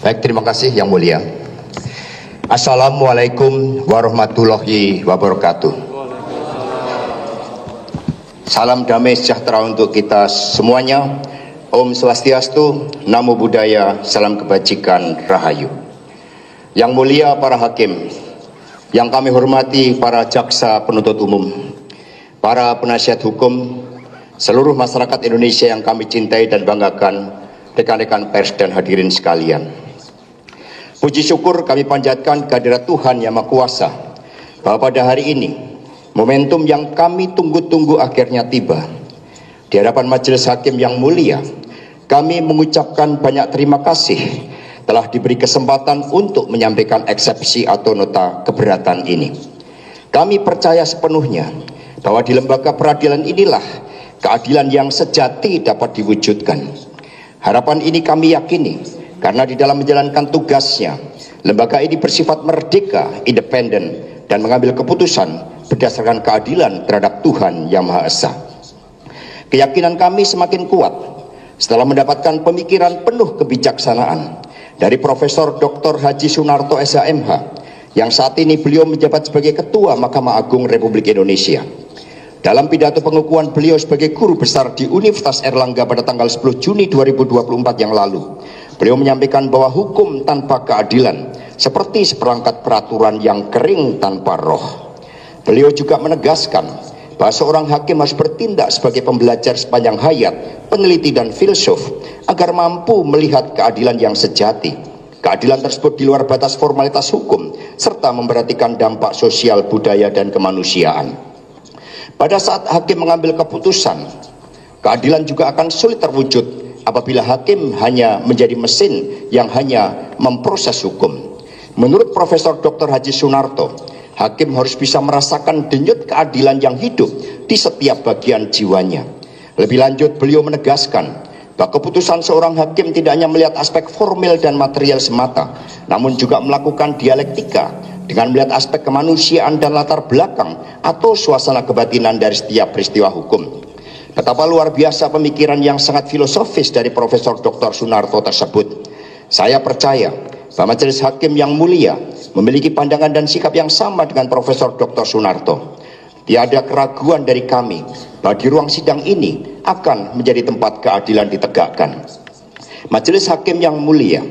Baik, terima kasih Yang Mulia. Assalamualaikum warahmatullahi wabarakatuh. Salam damai sejahtera untuk kita semuanya. Om Swastiastu, Namo Buddhaya, salam kebajikan, Rahayu. Yang Mulia para hakim, yang kami hormati para jaksa penuntut umum, para penasihat hukum, seluruh masyarakat Indonesia yang kami cintai dan banggakan, rekan-rekan pers dan hadirin sekalian. Puji syukur kami panjatkan kehadirat Tuhan Yang Maha Kuasa bahwa pada hari ini momentum yang kami tunggu-tunggu akhirnya tiba. Di hadapan majelis hakim yang mulia, kami mengucapkan banyak terima kasih telah diberi kesempatan untuk menyampaikan eksepsi atau nota keberatan ini. Kami percaya sepenuhnya bahwa di lembaga peradilan inilah keadilan yang sejati dapat diwujudkan. Harapan ini kami yakini karena di dalam menjalankan tugasnya, lembaga ini bersifat merdeka, independen, dan mengambil keputusan berdasarkan keadilan terhadap Tuhan Yang Maha Esa. Keyakinan kami semakin kuat setelah mendapatkan pemikiran penuh kebijaksanaan dari Profesor Dr. Haji Sunarto SHMH, yang saat ini beliau menjabat sebagai Ketua Mahkamah Agung Republik Indonesia. Dalam pidato pengukuhan beliau sebagai guru besar di Universitas Airlangga pada tanggal 10 Juni 2024 yang lalu, beliau menyampaikan bahwa hukum tanpa keadilan seperti seperangkat peraturan yang kering tanpa roh. Beliau juga menegaskan bahwa seorang hakim harus bertindak sebagai pembelajar sepanjang hayat, peneliti dan filsuf agar mampu melihat keadilan yang sejati. Keadilan tersebut di luar batas formalitas hukum serta memperhatikan dampak sosial, budaya dan kemanusiaan. Pada saat hakim mengambil keputusan, keadilan juga akan sulit terwujud apabila hakim hanya menjadi mesin yang hanya memproses hukum. Menurut Profesor Dr. Haji Sunarto, hakim harus bisa merasakan denyut keadilan yang hidup di setiap bagian jiwanya. Lebih lanjut, beliau menegaskan bahwa keputusan seorang hakim tidak hanya melihat aspek formil dan material semata, namun juga melakukan dialektika dengan melihat aspek kemanusiaan dan latar belakang atau suasana kebatinan dari setiap peristiwa hukum. Betapa luar biasa pemikiran yang sangat filosofis dari Profesor Dr. Sunarto tersebut. Saya percaya bahwa majelis hakim yang mulia memiliki pandangan dan sikap yang sama dengan Profesor Dr. Sunarto. Tiada keraguan dari kami bahwa di ruang sidang ini akan menjadi tempat keadilan ditegakkan. Majelis hakim yang mulia,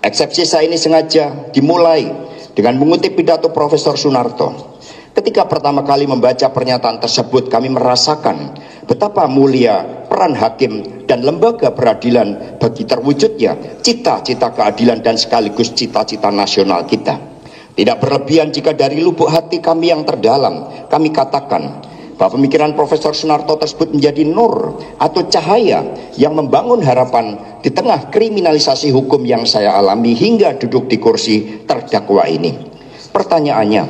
eksepsi saya ini sengaja dimulai dengan mengutip pidato Profesor Sunarto. Ketika pertama kali membaca pernyataan tersebut, kami merasakan betapa mulia peran hakim dan lembaga peradilan bagi terwujudnya cita-cita keadilan dan sekaligus cita-cita nasional kita. Tidak berlebihan jika dari lubuk hati kami yang terdalam, kami katakan bahwa pemikiran Profesor Sunarto tersebut menjadi nur atau cahaya yang membangun harapan di tengah kriminalisasi hukum yang saya alami hingga duduk di kursi terdakwa ini. Pertanyaannya,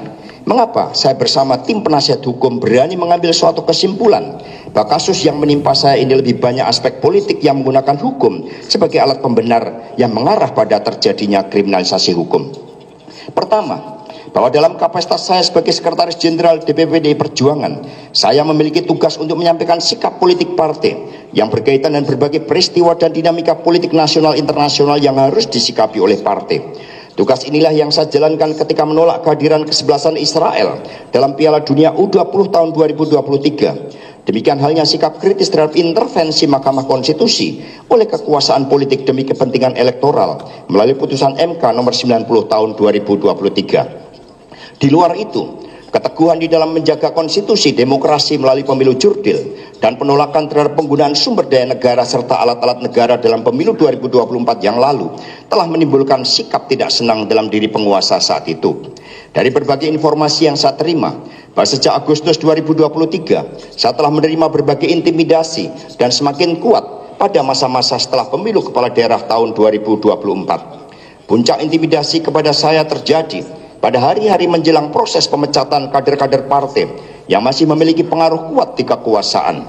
mengapa saya bersama tim penasihat hukum berani mengambil suatu kesimpulan bahwa kasus yang menimpa saya ini lebih banyak aspek politik yang menggunakan hukum sebagai alat pembenar yang mengarah pada terjadinya kriminalisasi hukum? Pertama, bahwa dalam kapasitas saya sebagai Sekretaris Jenderal DPP PDI Perjuangan, saya memiliki tugas untuk menyampaikan sikap politik partai yang berkaitan dengan berbagai peristiwa dan dinamika politik nasional internasional yang harus disikapi oleh partai. Tugas inilah yang saya jalankan ketika menolak kehadiran kesebelasan Israel dalam Piala Dunia U20 tahun 2023. Demikian halnya sikap kritis terhadap intervensi Mahkamah Konstitusi oleh kekuasaan politik demi kepentingan elektoral melalui putusan MK nomor 90 tahun 2023. Di luar itu, keteguhan di dalam menjaga konstitusi, demokrasi melalui pemilu jurdil, dan penolakan terhadap penggunaan sumber daya negara serta alat-alat negara dalam pemilu 2024 yang lalu telah menimbulkan sikap tidak senang dalam diri penguasa saat itu. Dari berbagai informasi yang saya terima, bahwa sejak Agustus 2023, saya telah menerima berbagai intimidasi dan semakin kuat pada masa-masa setelah pemilu kepala daerah tahun 2024. Puncak intimidasi kepada saya terjadi pada hari-hari menjelang proses pemecatan kader-kader partai yang masih memiliki pengaruh kuat di kekuasaan.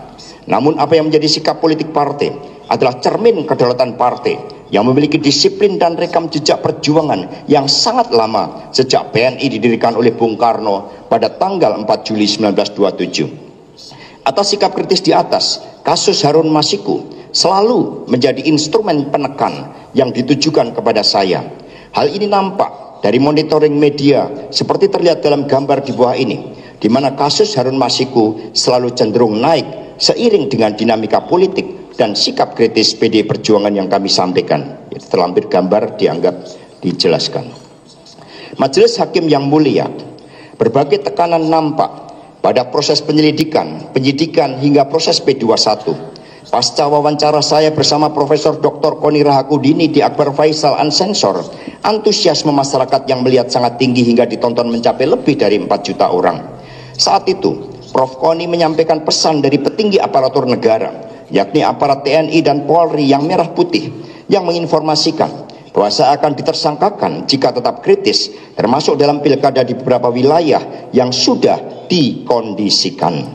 Namun apa yang menjadi sikap politik partai adalah cermin kedaulatan partai yang memiliki disiplin dan rekam jejak perjuangan yang sangat lama sejak PNI didirikan oleh Bung Karno pada tanggal 4 Juli 1927. Atas sikap kritis di atas, kasus Harun Masiku selalu menjadi instrumen penekan yang ditujukan kepada saya. Hal ini nampak dari monitoring media seperti terlihat dalam gambar di bawah ini, di mana kasus Harun Masiku selalu cenderung naik seiring dengan dinamika politik dan sikap kritis PD Perjuangan yang kami sampaikan. Terlampir gambar dianggap dijelaskan. Majelis Hakim yang mulia, berbagai tekanan nampak pada proses penyelidikan, penyidikan hingga proses P21. Pasca wawancara saya bersama Profesor Dr. Koni Rahakundini di Akbar Faisal Unsensor, antusiasme masyarakat yang melihat sangat tinggi hingga ditonton mencapai lebih dari 4 juta orang. Saat itu, Prof. Koni menyampaikan pesan dari petinggi aparatur negara, yakni aparat TNI dan Polri yang merah putih, yang menginformasikan bahwa saya akan ditersangkakan jika tetap kritis, termasuk dalam pilkada di beberapa wilayah yang sudah dikondisikan.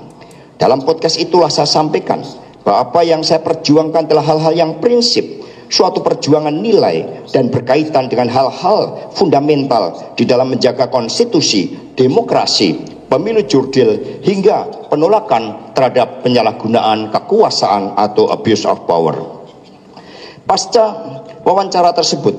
Dalam podcast itulah saya sampaikan bahwa apa yang saya perjuangkan adalah hal-hal yang prinsip, suatu perjuangan nilai dan berkaitan dengan hal-hal fundamental di dalam menjaga konstitusi, demokrasi, pemilu jurdil, hingga penolakan terhadap penyalahgunaan kekuasaan atau abuse of power. Pasca wawancara tersebut,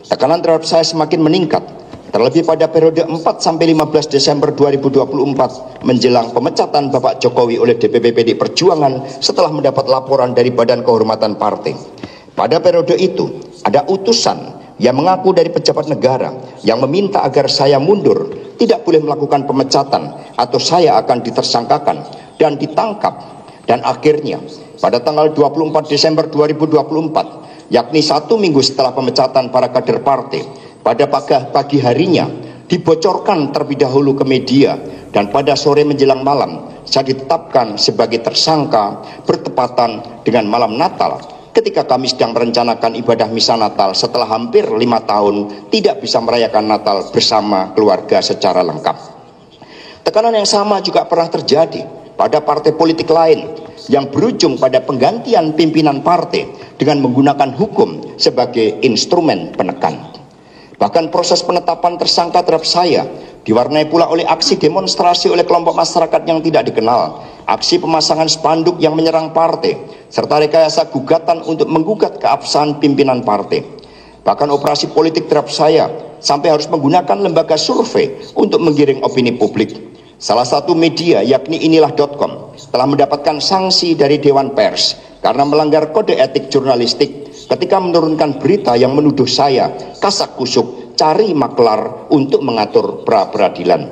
tekanan terhadap saya semakin meningkat, terlebih pada periode 4-15 Desember 2024 menjelang pemecatan Bapak Jokowi oleh DPP PD Perjuangan setelah mendapat laporan dari Badan Kehormatan Partai. Pada periode itu, ada utusan yang mengaku dari pejabat negara yang meminta agar saya mundur, tidak boleh melakukan pemecatan atau saya akan ditersangkakan dan ditangkap. Dan akhirnya pada tanggal 24 Desember 2024, yakni 1 minggu setelah pemecatan para kader partai, pada pagi harinya dibocorkan terlebih dahulu ke media, dan pada sore menjelang malam saya ditetapkan sebagai tersangka bertepatan dengan malam Natal, ketika kami sedang merencanakan ibadah misa Natal setelah hampir 5 tahun tidak bisa merayakan Natal bersama keluarga secara lengkap. Tekanan yang sama juga pernah terjadi pada partai politik lain yang berujung pada penggantian pimpinan partai dengan menggunakan hukum sebagai instrumen penekan. Bahkan proses penetapan tersangka terhadap saya diwarnai pula oleh aksi demonstrasi oleh kelompok masyarakat yang tidak dikenal, aksi pemasangan spanduk yang menyerang partai, serta rekayasa gugatan untuk menggugat keabsahan pimpinan partai. Bahkan operasi politik terhadap saya sampai harus menggunakan lembaga survei untuk menggiring opini publik. Salah satu media, yakni inilah.com, telah mendapatkan sanksi dari Dewan Pers karena melanggar kode etik jurnalistik ketika menurunkan berita yang menuduh saya kasak kusuk cari maklar untuk mengatur pra-peradilan.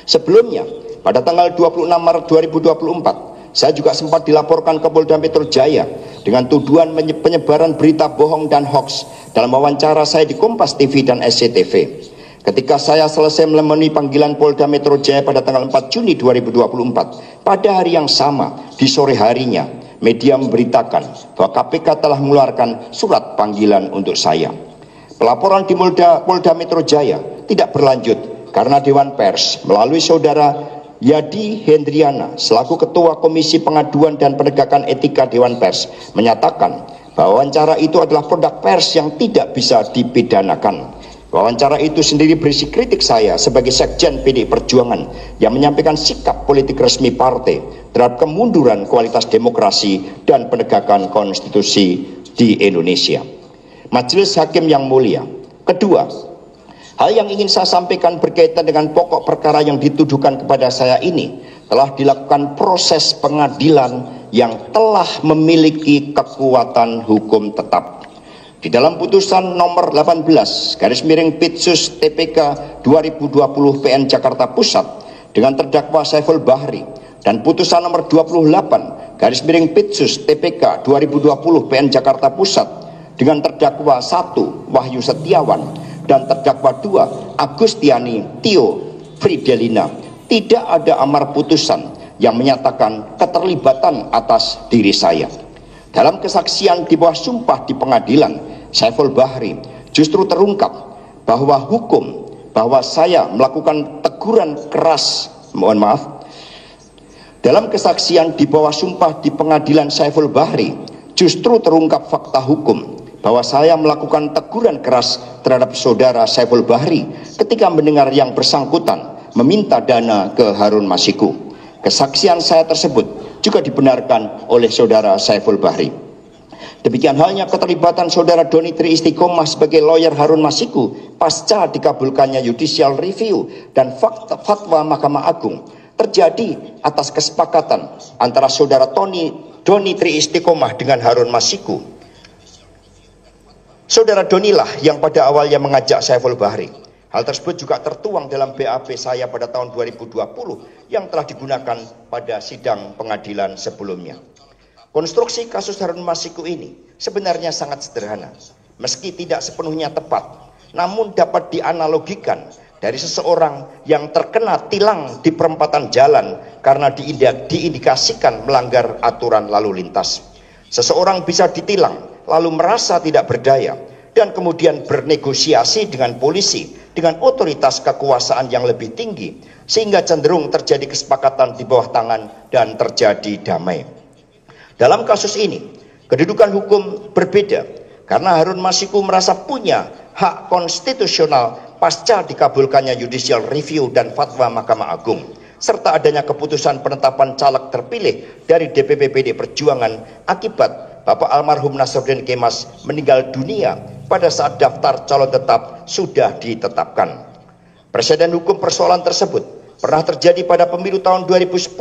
Sebelumnya, pada tanggal 26 Maret 2024, saya juga sempat dilaporkan ke Polda Metro Jaya dengan tuduhan penyebaran berita bohong dan hoaks dalam wawancara saya di Kompas TV dan SCTV. Ketika saya selesai memenuhi panggilan Polda Metro Jaya pada tanggal 4 Juni 2024, pada hari yang sama, di sore harinya, media memberitakan bahwa KPK telah mengeluarkan surat panggilan untuk saya. Pelaporan di Polda Metro Jaya tidak berlanjut karena Dewan Pers melalui saudara Yadi Hendriana selaku Ketua Komisi Pengaduan dan Penegakan Etika Dewan Pers menyatakan bahwa wawancara itu adalah produk pers yang tidak bisa dipidanakan. Wawancara itu sendiri berisi kritik saya sebagai Sekjen PD Perjuangan yang menyampaikan sikap politik resmi partai terhadap kemunduran kualitas demokrasi dan penegakan konstitusi di Indonesia. Majelis Hakim yang mulia, kedua, hal yang ingin saya sampaikan berkaitan dengan pokok perkara yang dituduhkan kepada saya ini telah dilakukan proses pengadilan yang telah memiliki kekuatan hukum tetap. Di dalam putusan nomor 18/Pitsus TPK 2020 PN Jakarta Pusat dengan terdakwa Saiful Bahri dan putusan nomor 28/Pitsus TPK 2020 PN Jakarta Pusat dengan terdakwa 1 Wahyu Setiawan dan terdakwa 2 Agustiani Tio Fridelina, tidak ada amar putusan yang menyatakan keterlibatan atas diri saya. Dalam kesaksian di bawah sumpah di pengadilan, Saiful Bahri justru terungkap bahwa bahwa saya melakukan teguran keras, dalam kesaksian di bawah sumpah di pengadilan Saiful Bahri justru terungkap fakta hukum bahwa saya melakukan teguran keras terhadap saudara Saiful Bahri ketika mendengar yang bersangkutan meminta dana ke Harun Masiku. Kesaksian saya tersebut juga dibenarkan oleh saudara Saiful Bahri. Demikian halnya keterlibatan saudara Doni Tri Istiqomah sebagai lawyer Harun Masiku pasca dikabulkannya judicial review dan fatwa Mahkamah Agung terjadi atas kesepakatan antara saudara Doni Tri Istiqomah dengan Harun Masiku. Saudara Donilah yang pada awalnya mengajak Saiful Bahri. Hal tersebut juga tertuang dalam BAP saya pada tahun 2020 yang telah digunakan pada sidang pengadilan sebelumnya. Konstruksi kasus Harun Masiku ini sebenarnya sangat sederhana, meski tidak sepenuhnya tepat, namun dapat dianalogikan dari seseorang yang terkena tilang di perempatan jalan karena diindikasikan melanggar aturan lalu lintas. Seseorang bisa ditilang, lalu merasa tidak berdaya, dan kemudian bernegosiasi dengan polisi, dengan otoritas kekuasaan yang lebih tinggi, sehingga cenderung terjadi kesepakatan di bawah tangan dan terjadi damai. Dalam kasus ini, kedudukan hukum berbeda karena Harun Masiku merasa punya hak konstitusional pasca dikabulkannya judicial review dan fatwa Mahkamah Agung, serta adanya keputusan penetapan caleg terpilih dari DPP PD Perjuangan akibat Bapak almarhum Nasruddin Kemas meninggal dunia pada saat daftar calon tetap sudah ditetapkan. Presiden hukum persoalan tersebut pernah terjadi pada pemilu tahun 2010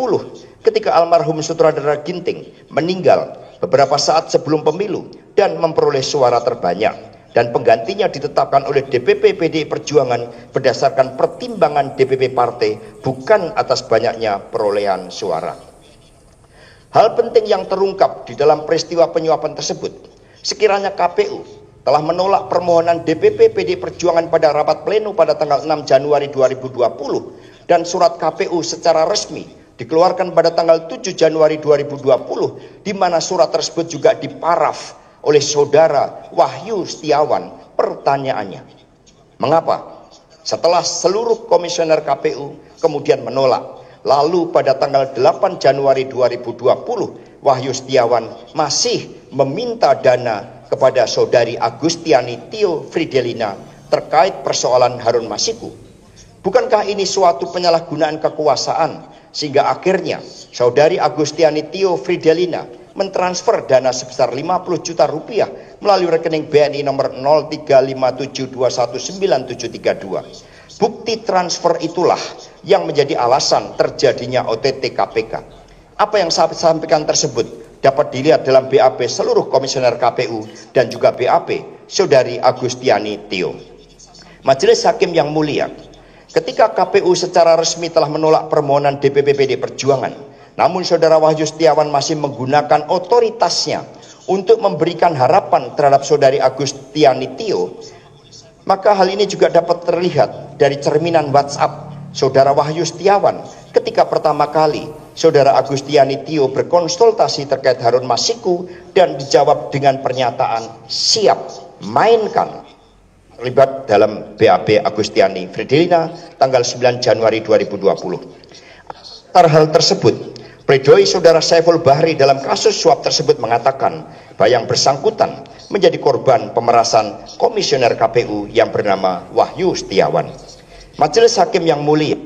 ketika almarhum Sutradara Ginting meninggal beberapa saat sebelum pemilu dan memperoleh suara terbanyak, dan penggantinya ditetapkan oleh DPP PDI Perjuangan berdasarkan pertimbangan DPP partai, bukan atas banyaknya perolehan suara. Hal penting yang terungkap di dalam peristiwa penyuapan tersebut, sekiranya KPU telah menolak permohonan DPP PDI Perjuangan pada rapat pleno pada tanggal 6 Januari 2020 dan surat KPU secara resmi dikeluarkan pada tanggal 7 Januari 2020, di mana surat tersebut juga diparaf oleh saudara Wahyu Setiawan. Pertanyaannya, mengapa setelah seluruh komisioner KPU kemudian menolak, lalu pada tanggal 8 Januari 2020 Wahyu Setiawan masih meminta dana kepada saudari Agustiani Tio Fridelina terkait persoalan Harun Masiku? Bukankah ini suatu penyalahgunaan kekuasaan sehingga akhirnya saudari Agustiani Tio Fridelina mentransfer dana sebesar 50 juta rupiah melalui rekening BNI nomor 0357219732. Bukti transfer itulah yang menjadi alasan terjadinya OTT KPK. Apa yang saya sampaikan tersebut dapat dilihat dalam BAP seluruh komisioner KPU dan juga BAP saudari Agustiani Tio. Majelis Hakim yang mulia, ketika KPU secara resmi telah menolak permohonan DPP PD Perjuangan, namun saudara Wahyu Setiawan masih menggunakan otoritasnya untuk memberikan harapan terhadap saudari Agustiani Tio, maka hal ini juga dapat terlihat dari cerminan WhatsApp saudara Wahyu Setiawan ketika pertama kali saudara Agustiani Tio berkonsultasi terkait Harun Masiku dan dijawab dengan pernyataan siap, mainkan. Terlibat dalam BAP Agustiani Fridelina tanggal 9 Januari 2020. Atas hal tersebut, pledoi saudara Saiful Bahri dalam kasus suap tersebut mengatakan bahwa yang bersangkutan menjadi korban pemerasan komisioner KPU yang bernama Wahyu Setiawan. Majelis Hakim yang mulia,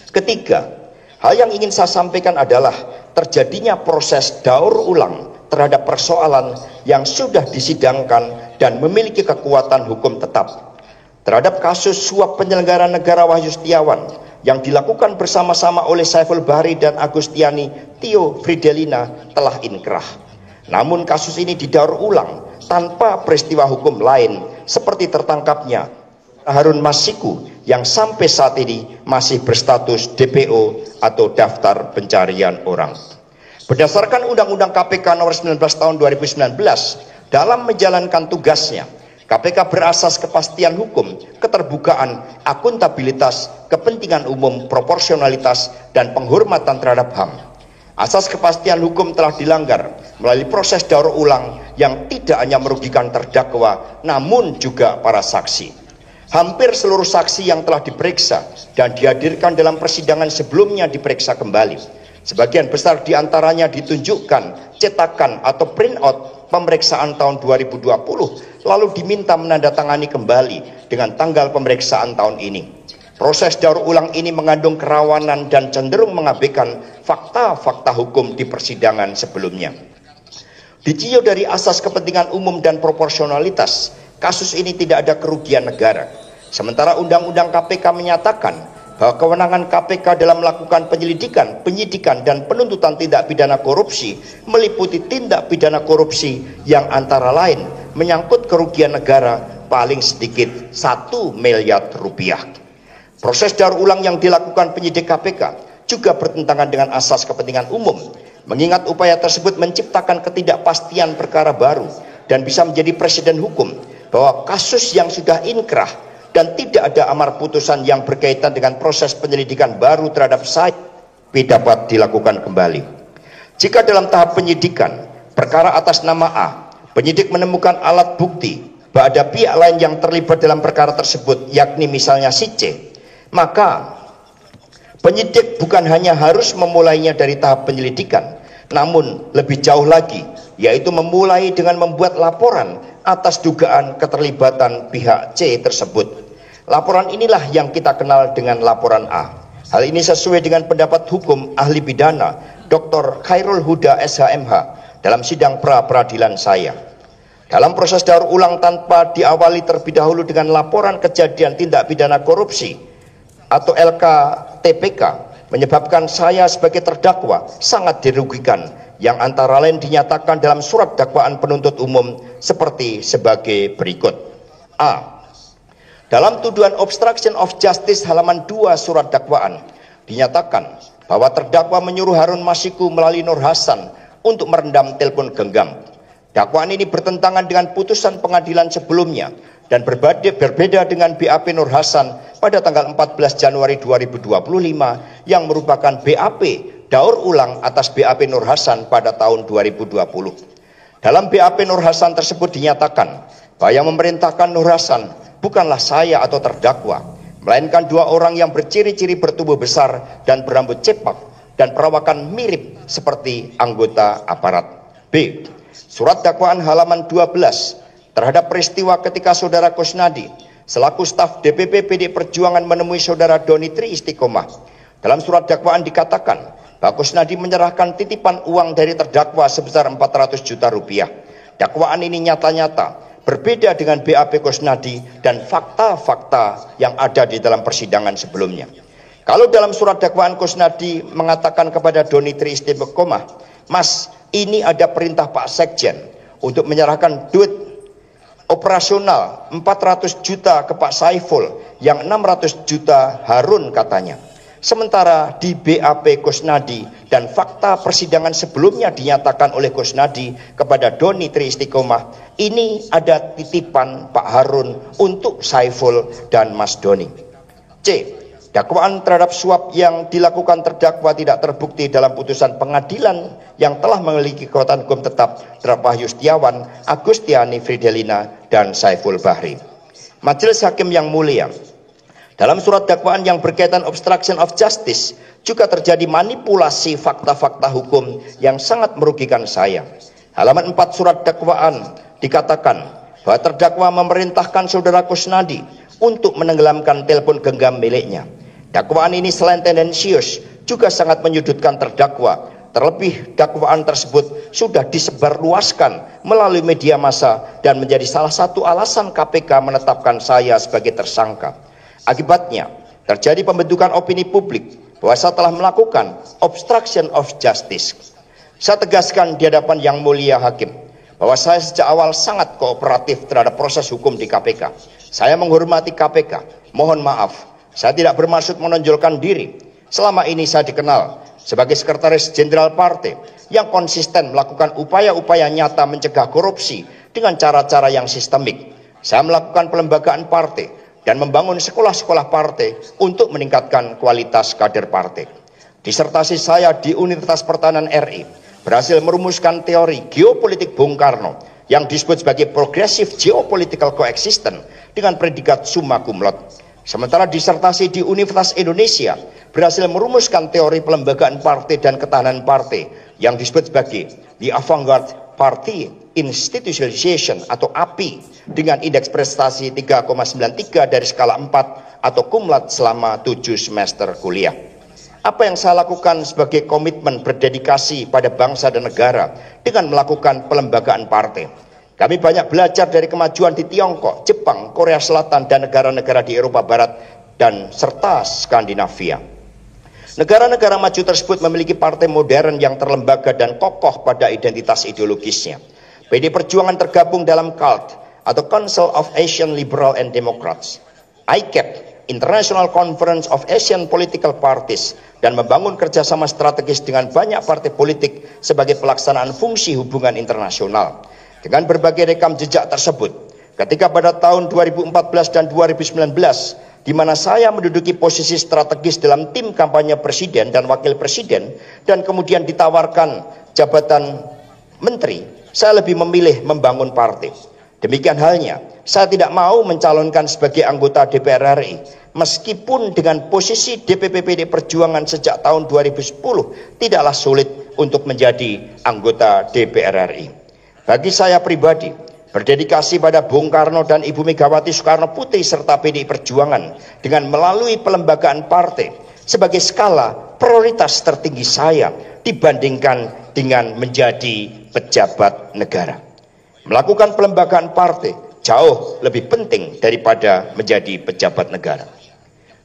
ketiga, hal yang ingin saya sampaikan adalah terjadinya proses daur ulang terhadap persoalan yang sudah disidangkan dan memiliki kekuatan hukum tetap. Terhadap kasus suap penyelenggara negara Wahyu Setiawan yang dilakukan bersama-sama oleh Saiful Bahri dan Agustiani Tio Fridelina telah inkrah. Namun kasus ini didaur ulang tanpa peristiwa hukum lain seperti tertangkapnya Harun Masiku yang sampai saat ini masih berstatus DPO atau daftar pencarian orang. Berdasarkan Undang-Undang KPK nomor 19 tahun 2019, dalam menjalankan tugasnya, KPK berasas kepastian hukum, keterbukaan, akuntabilitas, kepentingan umum, proporsionalitas, dan penghormatan terhadap HAM. Asas kepastian hukum telah dilanggar melalui proses daur ulang yang tidak hanya merugikan terdakwa, namun juga para saksi. Hampir seluruh saksi yang telah diperiksa dan dihadirkan dalam persidangan sebelumnya diperiksa kembali. Sebagian besar diantaranya ditunjukkan cetakan atau printout pemeriksaan tahun 2020, lalu diminta menandatangani kembali dengan tanggal pemeriksaan tahun ini. Proses daur ulang ini mengandung kerawanan dan cenderung mengabaikan fakta-fakta hukum di persidangan sebelumnya. Ditinjau dari asas kepentingan umum dan proporsionalitas, kasus ini tidak ada kerugian negara. Sementara Undang-Undang KPK menyatakan bahwa kewenangan KPK dalam melakukan penyelidikan, penyidikan, dan penuntutan tindak pidana korupsi meliputi tindak pidana korupsi yang antara lain menyangkut kerugian negara paling sedikit 1 miliar rupiah. Proses daur ulang yang dilakukan penyidik KPK juga bertentangan dengan asas kepentingan umum, mengingat upaya tersebut menciptakan ketidakpastian perkara baru dan bisa menjadi presiden hukum bahwa kasus yang sudah inkrah dan tidak ada amar putusan yang berkaitan dengan proses penyelidikan baru terhadap saya dapat dilakukan kembali. Jika dalam tahap penyidikan perkara atas nama A, penyidik menemukan alat bukti bahwa ada pihak lain yang terlibat dalam perkara tersebut, yakni misalnya si C, maka penyidik bukan hanya harus memulainya dari tahap penyelidikan, namun lebih jauh lagi, yaitu memulai dengan membuat laporan atas dugaan keterlibatan pihak C tersebut. Laporan inilah yang kita kenal dengan laporan A. Hal ini sesuai dengan pendapat hukum ahli pidana Dr. Khairul Huda SHMH dalam sidang pra-peradilan saya. Dalam proses daur ulang tanpa diawali terlebih dahulu dengan laporan kejadian tindak pidana korupsi atau LKTPK menyebabkan saya sebagai terdakwa sangat dirugikan, yang antara lain dinyatakan dalam surat dakwaan penuntut umum seperti sebagai berikut. A. Dalam tuduhan obstruction of justice halaman 2 surat dakwaan dinyatakan bahwa terdakwa menyuruh Harun Masiku melalui Nur Hasan untuk merendam telepon genggam. Dakwaan ini bertentangan dengan putusan pengadilan sebelumnya dan berbeda dengan BAP Nur Hasan pada tanggal 14 Januari 2025 yang merupakan BAP daur ulang atas BAP Nur Hasan pada tahun 2020. Dalam BAP Nur Hasan tersebut dinyatakan bahwa yang memerintahkan Nur Hasan bukanlah saya atau terdakwa, melainkan 2 orang yang berciri-ciri bertubuh besar dan berambut cepak dan perawakan mirip seperti anggota aparat. B. Surat dakwaan halaman 12 terhadap peristiwa ketika saudara Kusnadi selaku staf DPP PD Perjuangan menemui saudara Doni Tri Istiqomah. Dalam surat dakwaan dikatakan bahwa Kusnadi menyerahkan titipan uang dari terdakwa sebesar 400 juta rupiah. Dakwaan ini nyata-nyata berbeda dengan BAP Kusnadi dan fakta-fakta yang ada di dalam persidangan sebelumnya. Kalau dalam surat dakwaan Kusnadi mengatakan kepada Doni Tri Istiqomah, Mas, ini ada perintah Pak Sekjen untuk menyerahkan duit operasional 400 juta ke Pak Saiful, yang 600 juta Harun katanya. Sementara di BAP Kusnadi dan fakta persidangan sebelumnya dinyatakan oleh Kusnadi kepada Doni Tri Istiqomah, ini ada titipan Pak Harun untuk Saiful dan Mas Doni. C. Dakwaan terhadap suap yang dilakukan terdakwa tidak terbukti dalam putusan pengadilan yang telah memiliki kekuatan hukum tetap terhadap Wahyu Setiawan, Agustiani Fridelina, dan Saiful Bahri. Majelis Hakim yang mulia, dalam surat dakwaan yang berkaitan obstruction of justice juga terjadi manipulasi fakta-fakta hukum yang sangat merugikan saya. Halaman 4 surat dakwaan dikatakan bahwa terdakwa memerintahkan saudara Kusnadi untuk menenggelamkan telepon genggam miliknya. Dakwaan ini selain tendensius juga sangat menyudutkan terdakwa. Terlebih dakwaan tersebut sudah disebarluaskan melalui media massa dan menjadi salah satu alasan KPK menetapkan saya sebagai tersangka. Akibatnya terjadi pembentukan opini publik bahwa saya telah melakukan obstruction of justice. Saya tegaskan di hadapan yang mulia hakim bahwa saya sejak awal sangat kooperatif terhadap proses hukum di KPK. Saya menghormati KPK. Mohon maaf, saya tidak bermaksud menonjolkan diri. Selama ini saya dikenal sebagai sekretaris jenderal partai yang konsisten melakukan upaya-upaya nyata mencegah korupsi dengan cara-cara yang sistemik. Saya melakukan pelembagaan partai dan membangun sekolah-sekolah partai untuk meningkatkan kualitas kader partai. Disertasi saya di Universitas Pertahanan RI berhasil merumuskan teori geopolitik Bung Karno yang disebut sebagai Progressive Geopolitical Coexistence dengan predikat summa cum laude. Sementara disertasi di Universitas Indonesia berhasil merumuskan teori pelembagaan partai dan ketahanan partai yang disebut sebagai The Avant-Garde Party Institutionalization atau API dengan indeks prestasi 3,93 dari skala 4 atau kumlat selama 7 semester kuliah. Apa yang saya lakukan sebagai komitmen berdedikasi pada bangsa dan negara dengan melakukan pelembagaan partai? Kami banyak belajar dari kemajuan di Tiongkok, Jepang, Korea Selatan, dan negara-negara di Eropa Barat dan serta Skandinavia. Negara-negara maju tersebut memiliki partai modern yang terlembaga dan kokoh pada identitas ideologisnya. PD Perjuangan tergabung dalam CALD atau Council of Asian Liberal and Democrats, ICAP, International Conference of Asian Political Parties, dan membangun kerjasama strategis dengan banyak partai politik sebagai pelaksanaan fungsi hubungan internasional. Dengan berbagai rekam jejak tersebut, ketika pada tahun 2014 dan 2019, di mana saya menduduki posisi strategis dalam tim kampanye presiden dan wakil presiden, dan kemudian ditawarkan jabatan menteri, saya lebih memilih membangun partai. Demikian halnya, saya tidak mau mencalonkan sebagai anggota DPR RI, meskipun dengan posisi DPP PD Perjuangan sejak tahun 2010 tidaklah sulit untuk menjadi anggota DPR RI. Bagi saya pribadi, berdedikasi pada Bung Karno dan Ibu Megawati Soekarno Putri serta PDI Perjuangan dengan melalui pelembagaan partai sebagai skala prioritas tertinggi saya dibandingkan dengan menjadi pejabat negara. Melakukan pelembagaan partai jauh lebih penting daripada menjadi pejabat negara.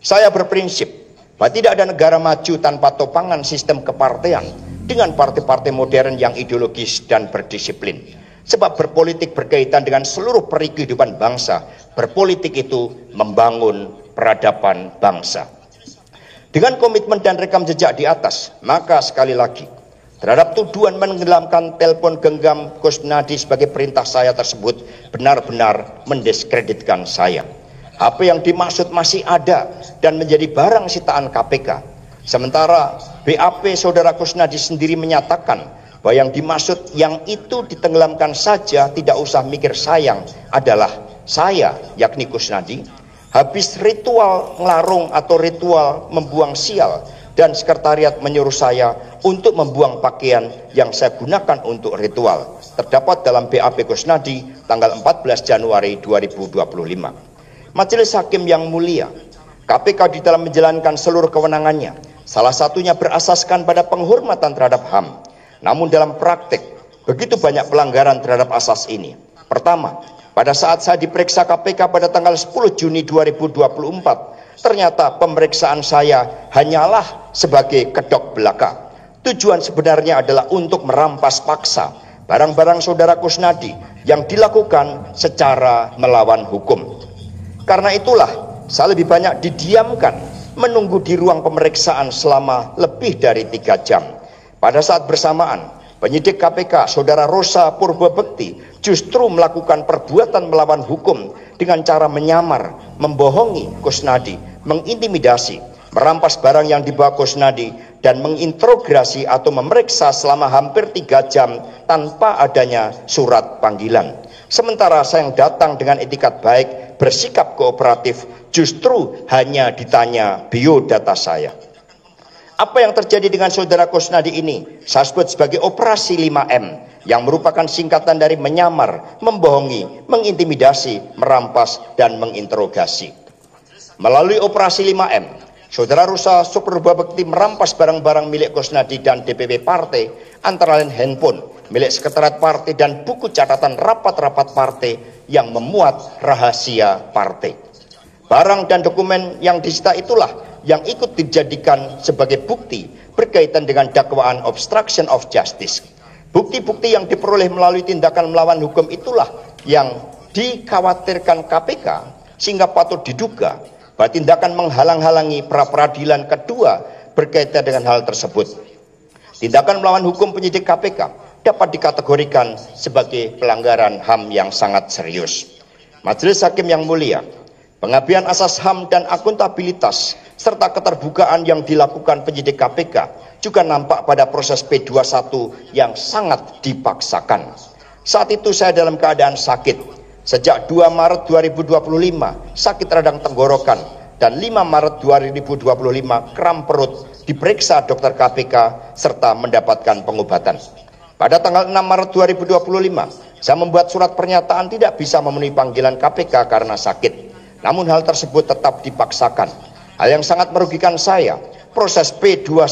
Saya berprinsip bahwa tidak ada negara maju tanpa topangan sistem kepartean dengan partai-partai modern yang ideologis dan berdisiplin. Sebab berpolitik berkaitan dengan seluruh peri kehidupan bangsa. Berpolitik itu membangun peradaban bangsa. Dengan komitmen dan rekam jejak di atas, maka sekali lagi, terhadap tuduhan menenggelamkan telepon genggam Kusnadi sebagai perintah saya tersebut benar-benar mendiskreditkan saya. HP yang dimaksud masih ada dan menjadi barang sitaan KPK. Sementara BAP saudara Kusnadi sendiri menyatakan bahwa yang dimaksud yang itu ditenggelamkan saja, tidak usah mikir sayang, adalah saya, yakni Kusnadi, habis ritual ngelarung atau ritual membuang sial, dan sekretariat menyuruh saya untuk membuang pakaian yang saya gunakan untuk ritual. Terdapat dalam BAP Kusnadi tanggal 14 Januari 2025. Majelis Hakim yang mulia, KPK di dalam menjalankan seluruh kewenangannya, salah satunya berasaskan pada penghormatan terhadap HAM. Namun dalam praktek, begitu banyak pelanggaran terhadap asas ini. Pertama, pada saat saya diperiksa KPK pada tanggal 10 Juni 2024, ternyata pemeriksaan saya hanyalah sebagai kedok belaka. Tujuan sebenarnya adalah untuk merampas paksa barang-barang saudara Kusnadi yang dilakukan secara melawan hukum. Karena itulah, saya lebih banyak didiamkan menunggu di ruang pemeriksaan selama lebih dari 3 jam. Pada saat bersamaan, penyidik KPK saudara Rosa Purbabekti justru melakukan perbuatan melawan hukum dengan cara menyamar, membohongi Kusnadi, mengintimidasi, merampas barang yang dibawa Kusnadi, dan menginterogasi atau memeriksa selama hampir 3 jam tanpa adanya surat panggilan. Sementara saya yang datang dengan etikat baik, bersikap kooperatif, justru hanya ditanya biodata saya. Apa yang terjadi dengan saudara Kusnadi ini saya sebut sebagai operasi 5M, yang merupakan singkatan dari menyamar, membohongi, mengintimidasi, merampas, dan menginterogasi. Melalui operasi 5M, saudara Rosa Purbabekti merampas barang-barang milik Kusnadi dan DPP partai, antara lain handphone milik sekretariat partai dan buku catatan rapat-rapat partai yang memuat rahasia partai. Barang dan dokumen yang disita itulah yang ikut dijadikan sebagai bukti berkaitan dengan dakwaan obstruction of justice. Bukti-bukti yang diperoleh melalui tindakan melawan hukum itulah yang dikhawatirkan KPK, sehingga patut diduga bahwa tindakan menghalang-halangi pra-peradilan kedua berkaitan dengan hal tersebut. Tindakan melawan hukum penyidik KPK dapat dikategorikan sebagai pelanggaran HAM yang sangat serius. Majelis Hakim yang mulia, pengabaian asas HAM dan akuntabilitas serta keterbukaan yang dilakukan penyidik KPK juga nampak pada proses P21 yang sangat dipaksakan. Saat itu saya dalam keadaan sakit. Sejak 2 Maret 2025 sakit radang tenggorokan, dan 5 Maret 2025 kram perut, diperiksa dokter KPK serta mendapatkan pengobatan. Pada tanggal 6 Maret 2025 saya membuat surat pernyataan tidak bisa memenuhi panggilan KPK karena sakit. namun hal tersebut tetap dipaksakan. Hal yang sangat merugikan saya, proses P21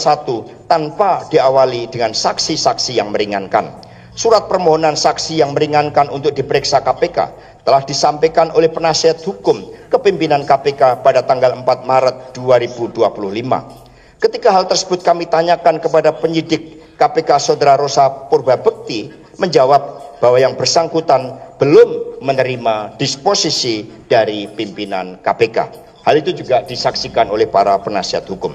tanpa diawali dengan saksi-saksi yang meringankan. Surat permohonan saksi yang meringankan untuk diperiksa KPK telah disampaikan oleh penasihat hukum ke pimpinan KPK pada tanggal 4 Maret 2025. Ketika hal tersebut kami tanyakan kepada penyidik KPK Saudara Rosa Purbabekti, menjawab bahwa yang bersangkutan belum menerima disposisi dari pimpinan KPK. Hal itu juga disaksikan oleh para penasihat hukum.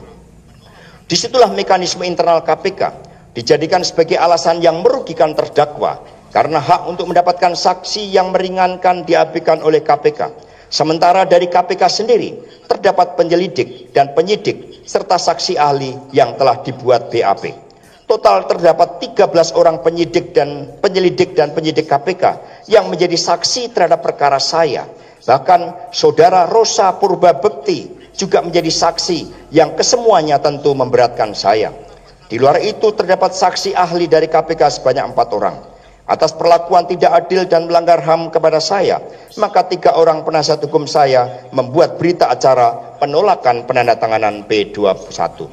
Disitulah mekanisme internal KPK dijadikan sebagai alasan yang merugikan terdakwa karena hak untuk mendapatkan saksi yang meringankan diabaikan oleh KPK. Sementara dari KPK sendiri terdapat penyelidik dan penyidik serta saksi ahli yang telah dibuat BAP. Total terdapat 13 orang penyelidik dan penyidik KPK yang menjadi saksi terhadap perkara saya. Bahkan Saudara Rosa Purbabekti juga menjadi saksi yang kesemuanya tentu memberatkan saya. Di luar itu terdapat saksi ahli dari KPK sebanyak 4 orang. Atas perlakuan tidak adil dan melanggar HAM kepada saya, maka 3 orang penasihat hukum saya membuat berita acara penolakan penandatanganan P21.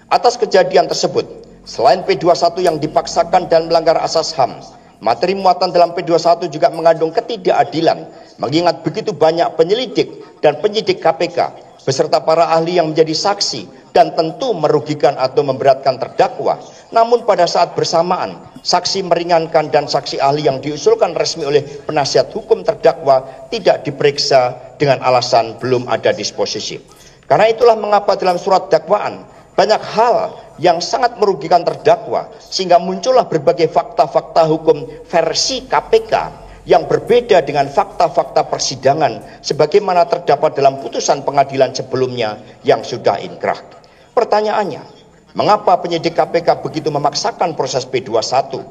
Atas kejadian tersebut, selain P21 yang dipaksakan dan melanggar asas HAM, materi muatan dalam P21 juga mengandung ketidakadilan, mengingat begitu banyak penyelidik dan penyidik KPK beserta para ahli yang menjadi saksi dan tentu merugikan atau memberatkan terdakwa. Namun pada saat bersamaan, saksi meringankan dan saksi ahli yang diusulkan resmi oleh penasihat hukum terdakwa tidak diperiksa dengan alasan belum ada disposisi. Karena itulah mengapa dalam surat dakwaan banyak hal yang sangat merugikan terdakwa, sehingga muncullah berbagai fakta-fakta hukum versi KPK yang berbeda dengan fakta-fakta persidangan sebagaimana terdapat dalam putusan pengadilan sebelumnya yang sudah inkrah. Pertanyaannya, mengapa penyidik KPK begitu memaksakan proses P21?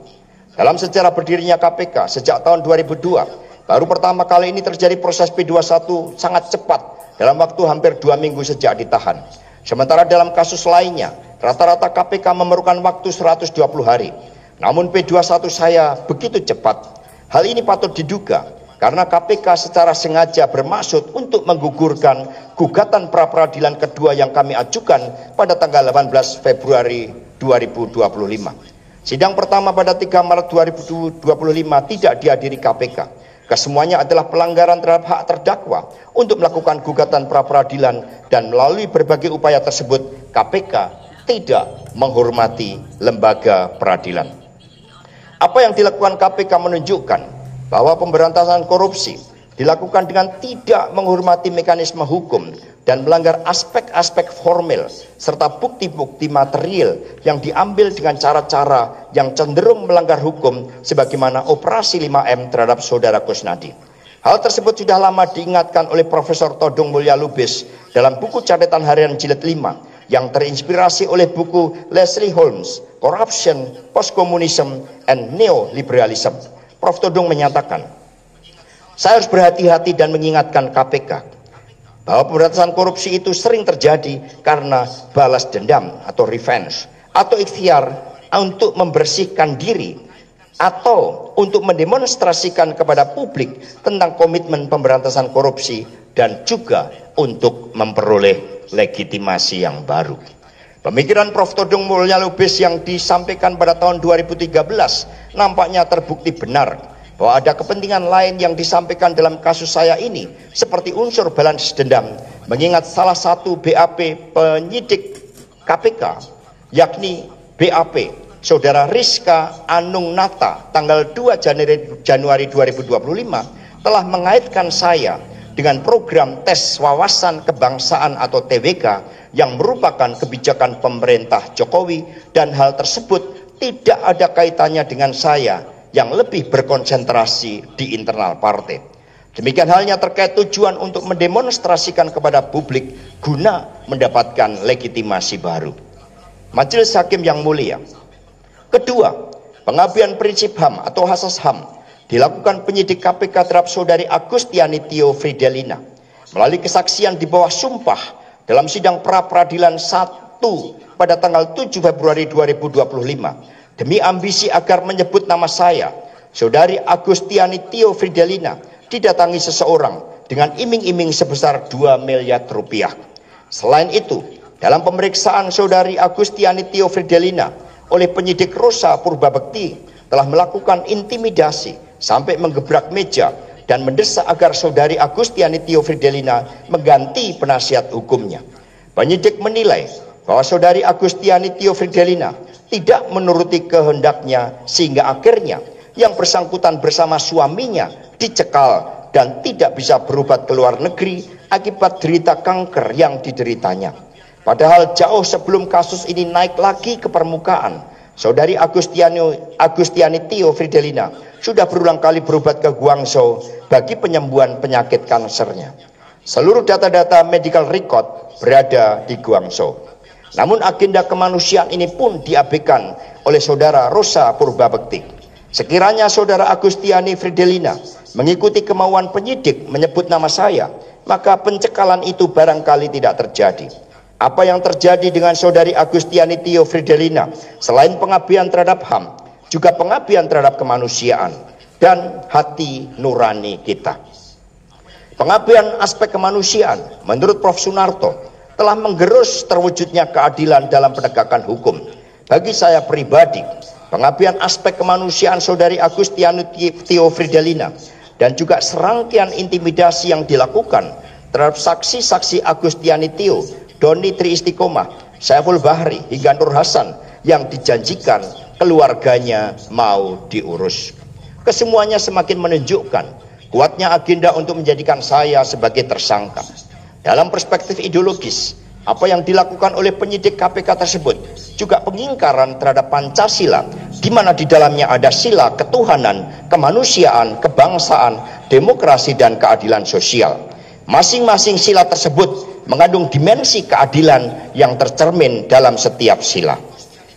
Dalam sejarah berdirinya KPK sejak tahun 2002, baru pertama kali ini terjadi proses P21 sangat cepat dalam waktu hampir 2 minggu sejak ditahan. Sementara dalam kasus lainnya, rata-rata KPK memerlukan waktu 120 hari. Namun P21 saya begitu cepat. Hal ini patut diduga karena KPK secara sengaja bermaksud untuk menggugurkan gugatan pra-peradilan kedua yang kami ajukan pada tanggal 18 Februari 2025. Sidang pertama pada 3 Maret 2025 tidak dihadiri KPK. Kesemuanya adalah pelanggaran terhadap hak terdakwa untuk melakukan gugatan pra-peradilan, dan melalui berbagai upaya tersebut KPK tidak menghormati lembaga peradilan. Apa yang dilakukan KPK menunjukkan bahwa pemberantasan korupsi dilakukan dengan tidak menghormati mekanisme hukum dan melanggar aspek-aspek formil serta bukti-bukti material yang diambil dengan cara-cara yang cenderung melanggar hukum sebagaimana operasi 5M terhadap Saudara Kusnadi. Hal tersebut sudah lama diingatkan oleh Profesor Todung Mulya Lubis dalam buku catatan harian jilid 5 yang terinspirasi oleh buku Leslie Holmes, Corruption, Postcommunism, and Neoliberalism. Prof. Todung menyatakan, saya harus berhati-hati dan mengingatkan KPK bahwa pemberantasan korupsi itu sering terjadi karena balas dendam atau revenge, atau ikhtiar untuk membersihkan diri, atau untuk mendemonstrasikan kepada publik tentang komitmen pemberantasan korupsi, dan juga untuk memperoleh legitimasi yang baru. Pemikiran Prof. Todung Mulya Lubis yang disampaikan pada tahun 2013 nampaknya terbukti benar bahwa ada kepentingan lain yang disampaikan dalam kasus saya ini, seperti unsur balas dendam, mengingat salah satu BAP penyidik KPK, yakni BAP Saudara Rizka Anung Nata tanggal 2 Januari 2025 telah mengaitkan saya dengan program tes wawasan kebangsaan atau TWK yang merupakan kebijakan pemerintah Jokowi, dan hal tersebut tidak ada kaitannya dengan saya yang lebih berkonsentrasi di internal partai. Demikian halnya terkait tujuan untuk mendemonstrasikan kepada publik guna mendapatkan legitimasi baru. Majelis Hakim yang mulia, kedua, pengabaian prinsip HAM atau asas HAM dilakukan penyidik KPK terhadap Saudari Agustiani Tio Fridelina melalui kesaksian di bawah sumpah dalam sidang pra-peradilan 1 pada tanggal 7 Februari 2025 demi ambisi agar menyebut nama saya, Saudari Agustiani Tio Fridelina, didatangi seseorang dengan iming-iming sebesar 2 miliar rupiah. Selain itu, dalam pemeriksaan saudari Agustiani Tio Fridelina oleh penyidik Rosa Purbabekti telah melakukan intimidasi sampai menggebrak meja dan mendesak agar saudari Agustiani Tio Fridelina mengganti penasihat hukumnya. Penyidik menilai bahwa saudari Agustiani Tio Fridelina tidak menuruti kehendaknya sehingga akhirnya yang bersangkutan bersama suaminya dicekal dan tidak bisa berobat ke luar negeri akibat derita kanker yang dideritanya. Padahal jauh sebelum kasus ini naik lagi ke permukaan, saudari Agustiani Tio Fridelina sudah berulang kali berobat ke Guangzhou bagi penyembuhan penyakit kansernya. Seluruh data-data medical record berada di Guangzhou. Namun agenda kemanusiaan ini pun diabaikan oleh saudara Rosa Purbabekti. Sekiranya saudara Agustiani Fridelina mengikuti kemauan penyidik menyebut nama saya, maka pencekalan itu barangkali tidak terjadi. Apa yang terjadi dengan saudari Agustiani Tio Fridelina selain pengabdian terhadap HAM, juga pengabdian terhadap kemanusiaan dan hati nurani kita. Pengabdian aspek kemanusiaan menurut Prof. Sunarto telah menggerus terwujudnya keadilan dalam penegakan hukum. Bagi saya pribadi, pengabdian aspek kemanusiaan saudari Agustiani Tio Fridelina dan juga serangkaian intimidasi yang dilakukan terhadap saksi-saksi Agustiani Tio, Doni Tri Istiqomah, Saiful Bahri hingga Nur Hasan yang dijanjikan keluarganya mau diurus. Kesemuanya semakin menunjukkan kuatnya agenda untuk menjadikan saya sebagai tersangka. Dalam perspektif ideologis, apa yang dilakukan oleh penyidik KPK tersebut juga pengingkaran terhadap Pancasila, di mana di dalamnya ada sila ketuhanan, kemanusiaan, kebangsaan, demokrasi, dan keadilan sosial. Masing-masing sila tersebut mengandung dimensi keadilan yang tercermin dalam setiap sila.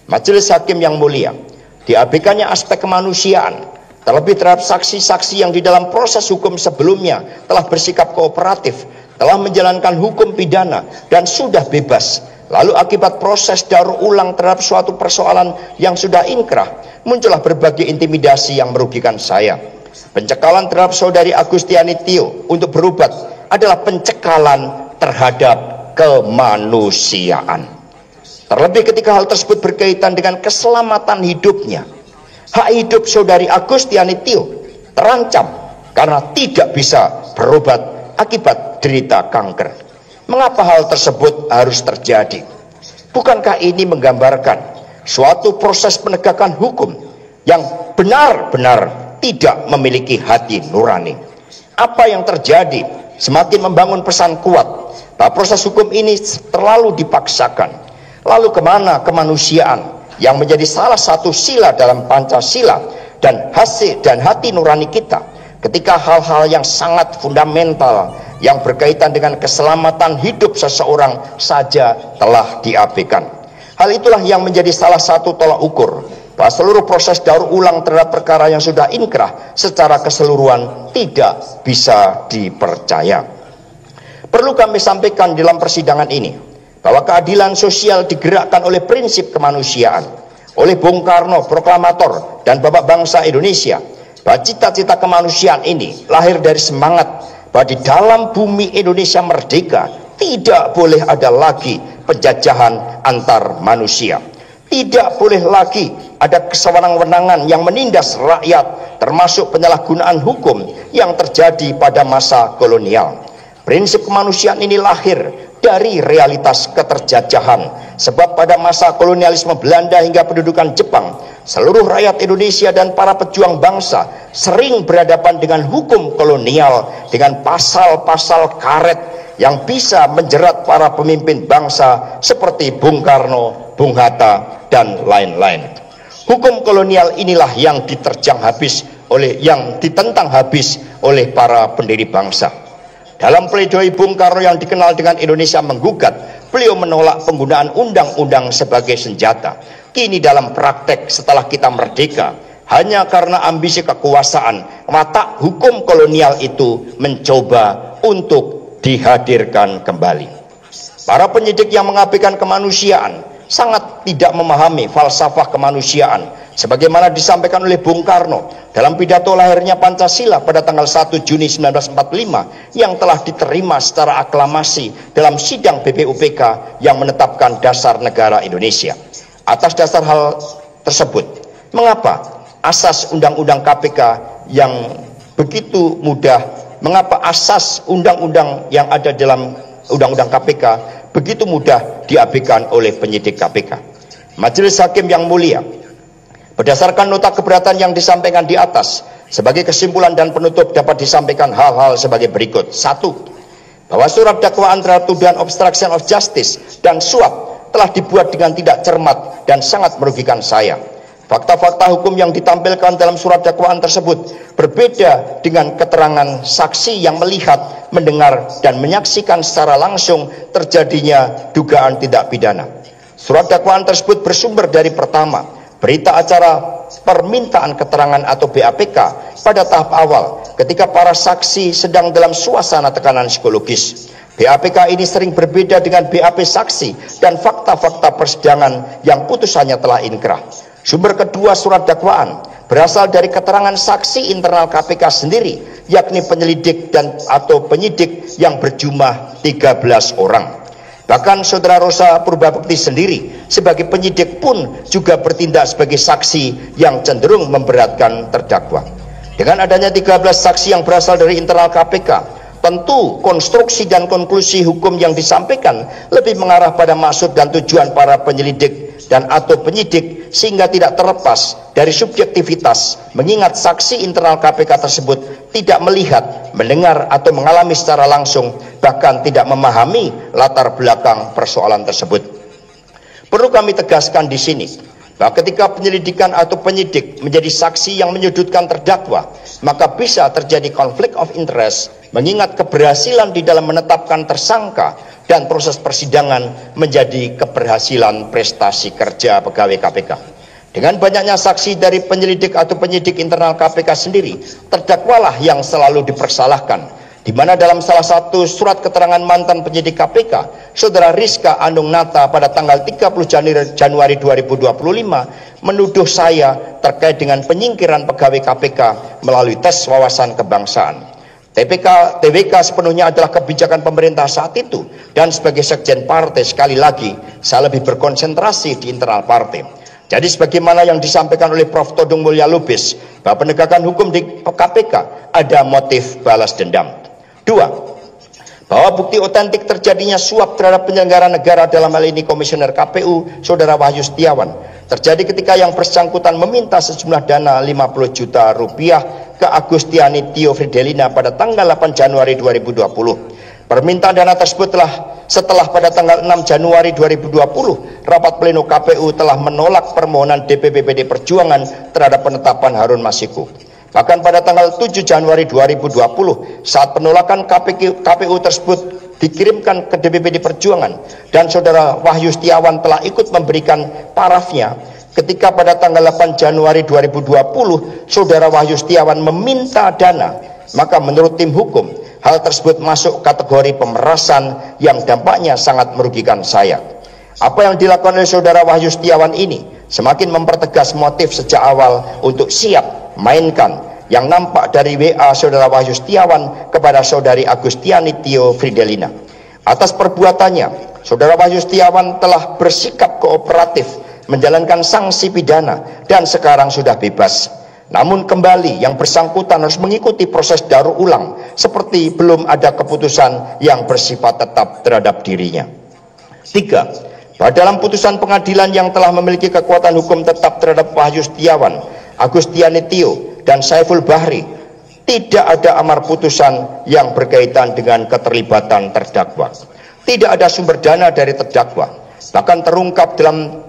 Majelis Hakim yang mulia, diabaikannya aspek kemanusiaan, terlebih terhadap saksi-saksi yang di dalam proses hukum sebelumnya telah bersikap kooperatif, telah menjalankan hukum pidana dan sudah bebas, lalu akibat proses daur ulang terhadap suatu persoalan yang sudah inkrah, muncullah berbagai intimidasi yang merugikan saya. Pencekalan terhadap saudari Agustiani Tio untuk berobat adalah pencekalan terhadap kemanusiaan. Terlebih ketika hal tersebut berkaitan dengan keselamatan hidupnya. Hak hidup saudari Agustiani Tio terancam karena tidak bisa berobat akibat derita kanker. Mengapa hal tersebut harus terjadi? Bukankah ini menggambarkan suatu proses penegakan hukum yang benar-benar tidak memiliki hati nurani? Apa yang terjadi semakin membangun pesan kuat bahwa proses hukum ini terlalu dipaksakan. Lalu kemana kemanusiaan yang menjadi salah satu sila dalam Pancasila dan hati nurani kita ketika hal-hal yang sangat fundamental yang berkaitan dengan keselamatan hidup seseorang saja telah diabaikan? Hal itulah yang menjadi salah satu tolak ukur bahwa seluruh proses daur ulang terhadap perkara yang sudah inkrah secara keseluruhan tidak bisa dipercaya. Perlu kami sampaikan dalam persidangan ini bahwa keadilan sosial digerakkan oleh prinsip kemanusiaan, oleh Bung Karno, proklamator dan Bapak Bangsa Indonesia, bahwa cita-cita kemanusiaan ini lahir dari semangat bahwa di dalam bumi Indonesia merdeka tidak boleh ada lagi penjajahan antar manusia. Tidak boleh lagi ada kesewenang-wenangan yang menindas rakyat, termasuk penyalahgunaan hukum yang terjadi pada masa kolonial. Prinsip kemanusiaan ini lahir dari realitas keterjajahan, sebab pada masa kolonialisme Belanda hingga pendudukan Jepang, seluruh rakyat Indonesia dan para pejuang bangsa sering berhadapan dengan hukum kolonial, dengan pasal-pasal karet yang bisa menjerat para pemimpin bangsa seperti Bung Karno, Bung Hatta, dan lain-lain. Hukum kolonial inilah yang ditentang habis oleh para pendiri bangsa. Dalam pledoi Bung Karno yang dikenal dengan Indonesia Menggugat, beliau menolak penggunaan undang-undang sebagai senjata. Kini dalam praktek setelah kita merdeka, hanya karena ambisi kekuasaan, maka hukum kolonial itu mencoba untuk dihadirkan kembali. Para penyidik yang mengabaikan kemanusiaan sangat tidak memahami falsafah kemanusiaan sebagaimana disampaikan oleh Bung Karno dalam pidato lahirnya Pancasila pada tanggal 1 Juni 1945 yang telah diterima secara aklamasi dalam sidang BPUPK yang menetapkan dasar negara Indonesia. Atas dasar hal tersebut, mengapa asas Undang-Undang KPK yang begitu mudah, mengapa asas undang-undang yang ada dalam Undang-Undang KPK begitu mudah diabaikan oleh penyidik KPK? Majelis Hakim yang mulia, berdasarkan nota keberatan yang disampaikan di atas, sebagai kesimpulan dan penutup dapat disampaikan hal-hal sebagai berikut. 1. Bahwa surat dakwaan terhadap tuduhan obstruction of justice dan suap telah dibuat dengan tidak cermat dan sangat merugikan saya. Fakta-fakta hukum yang ditampilkan dalam surat dakwaan tersebut berbeda dengan keterangan saksi yang melihat, mendengar, dan menyaksikan secara langsung terjadinya dugaan tindak pidana. Surat dakwaan tersebut bersumber dari pertama, berita acara permintaan keterangan atau BAPK pada tahap awal ketika para saksi sedang dalam suasana tekanan psikologis. BAPK ini sering berbeda dengan BAP saksi dan fakta-fakta persidangan yang putusannya telah inkrah. Sumber kedua surat dakwaan berasal dari keterangan saksi internal KPK sendiri, yakni penyelidik dan atau penyidik yang berjumlah 13 orang. Bahkan Saudara Rosa Purbabekti sendiri sebagai penyidik pun juga bertindak sebagai saksi yang cenderung memberatkan terdakwa. Dengan adanya 13 saksi yang berasal dari internal KPK, tentu konstruksi dan konklusi hukum yang disampaikan lebih mengarah pada maksud dan tujuan para penyelidik dan atau penyidik, sehingga tidak terlepas dari subjektivitas, mengingat saksi internal KPK tersebut tidak melihat, mendengar atau mengalami secara langsung, bahkan tidak memahami latar belakang persoalan tersebut. Perlu kami tegaskan di sini bahwa ketika penyelidikan atau penyidik menjadi saksi yang menyudutkan terdakwa, maka bisa terjadi konflik of interest, mengingat keberhasilan di dalam menetapkan tersangka dan proses persidangan menjadi keberhasilan prestasi kerja pegawai KPK. Dengan banyaknya saksi dari penyelidik atau penyidik internal KPK sendiri, terdakwalah yang selalu dipersalahkan, di mana dalam salah satu surat keterangan mantan penyidik KPK, Saudara Rizka Anung Nata pada tanggal 30 Januari 2025 menuduh saya terkait dengan penyingkiran pegawai KPK melalui tes wawasan kebangsaan. TWK sepenuhnya adalah kebijakan pemerintah saat itu, dan sebagai sekjen partai sekali lagi saya lebih berkonsentrasi di internal partai. Jadi sebagaimana yang disampaikan oleh Prof. Todung Mulya Lubis bahwa penegakan hukum di KPK ada motif balas dendam. 2. Bahwa bukti otentik terjadinya suap terhadap penyelenggara negara, dalam hal ini Komisioner KPU Saudara Wahyu Setiawan, terjadi ketika yang bersangkutan meminta sejumlah dana 50 juta rupiah ke Agustiani Tio Fridelina pada tanggal 8 Januari 2020. Permintaan dana tersebut setelah pada tanggal 6 Januari 2020 rapat pleno KPU telah menolak permohonan DPP PD Perjuangan terhadap penetapan Harun Masiku. Bahkan pada tanggal 7 Januari 2020 saat penolakan KPU tersebut dikirimkan ke DPP PD Perjuangan dan Saudara Wahyu Setiawan telah ikut memberikan parafnya. Ketika pada tanggal 8 Januari 2020 Saudara Wahyu Setiawan meminta dana, maka menurut tim hukum hal tersebut masuk kategori pemerasan yang dampaknya sangat merugikan saya. Apa yang dilakukan oleh Saudara Wahyu Setiawan ini semakin mempertegas motif sejak awal untuk siap mainkan yang nampak dari WA Saudara Wahyu Setiawan kepada Saudari Agustiani Tio Fridelina. Atas perbuatannya, Saudara Wahyu Setiawan telah bersikap kooperatif menjalankan sanksi pidana dan sekarang sudah bebas. Namun kembali yang bersangkutan harus mengikuti proses daur ulang seperti belum ada keputusan yang bersifat tetap terhadap dirinya. 3. Bahwa dalam putusan pengadilan yang telah memiliki kekuatan hukum tetap terhadap Wahyu Setiawan, Agustiani Tio, dan Saiful Bahri, tidak ada amar putusan yang berkaitan dengan keterlibatan terdakwa. Tidak ada sumber dana dari terdakwa. Bahkan terungkap dalam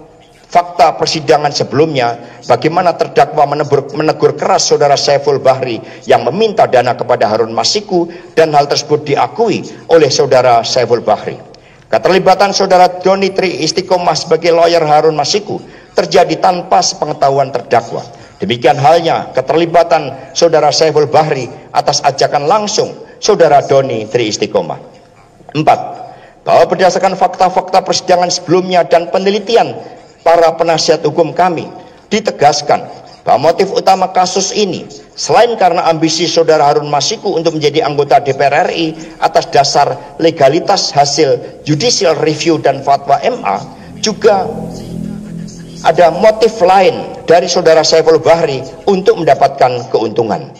fakta persidangan sebelumnya bagaimana terdakwa menegur keras Saudara Saiful Bahri yang meminta dana kepada Harun Masiku, dan hal tersebut diakui oleh Saudara Saiful Bahri. Keterlibatan Saudara Doni Tri Istiqomah sebagai lawyer Harun Masiku terjadi tanpa sepengetahuan terdakwa. Demikian halnya keterlibatan Saudara Saiful Bahri atas ajakan langsung Saudara Doni Tri Istiqomah. 4. Bahwa berdasarkan fakta-fakta persidangan sebelumnya dan penelitian para penasihat hukum kami, Ditegaskan bahwa motif utama kasus ini selain karena ambisi saudara Harun Masiku untuk menjadi anggota DPR RI atas dasar legalitas hasil judicial review dan fatwa MA, juga ada motif lain dari saudara Saiful Bahri untuk mendapatkan keuntungan.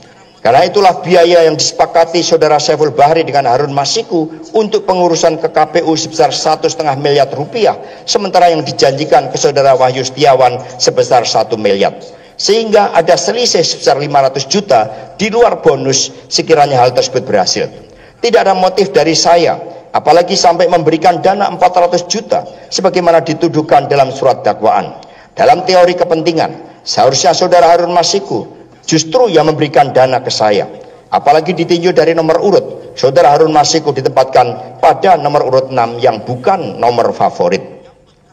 Karena itulah biaya yang disepakati saudara Saiful Bahri dengan Harun Masiku untuk pengurusan ke KPU sebesar 1,5 miliar rupiah, sementara yang dijanjikan ke saudara Wahyu Setiawan sebesar 1 miliar. Sehingga ada selisih sebesar 500 juta di luar bonus sekiranya hal tersebut berhasil. Tidak ada motif dari saya, apalagi sampai memberikan dana 400 juta sebagaimana dituduhkan dalam surat dakwaan. Dalam teori kepentingan, seharusnya saudara Harun Masiku justru yang memberikan dana ke saya. Apalagi ditinjau dari nomor urut, saudara Harun Masiku ditempatkan pada nomor urut 6 yang bukan nomor favorit.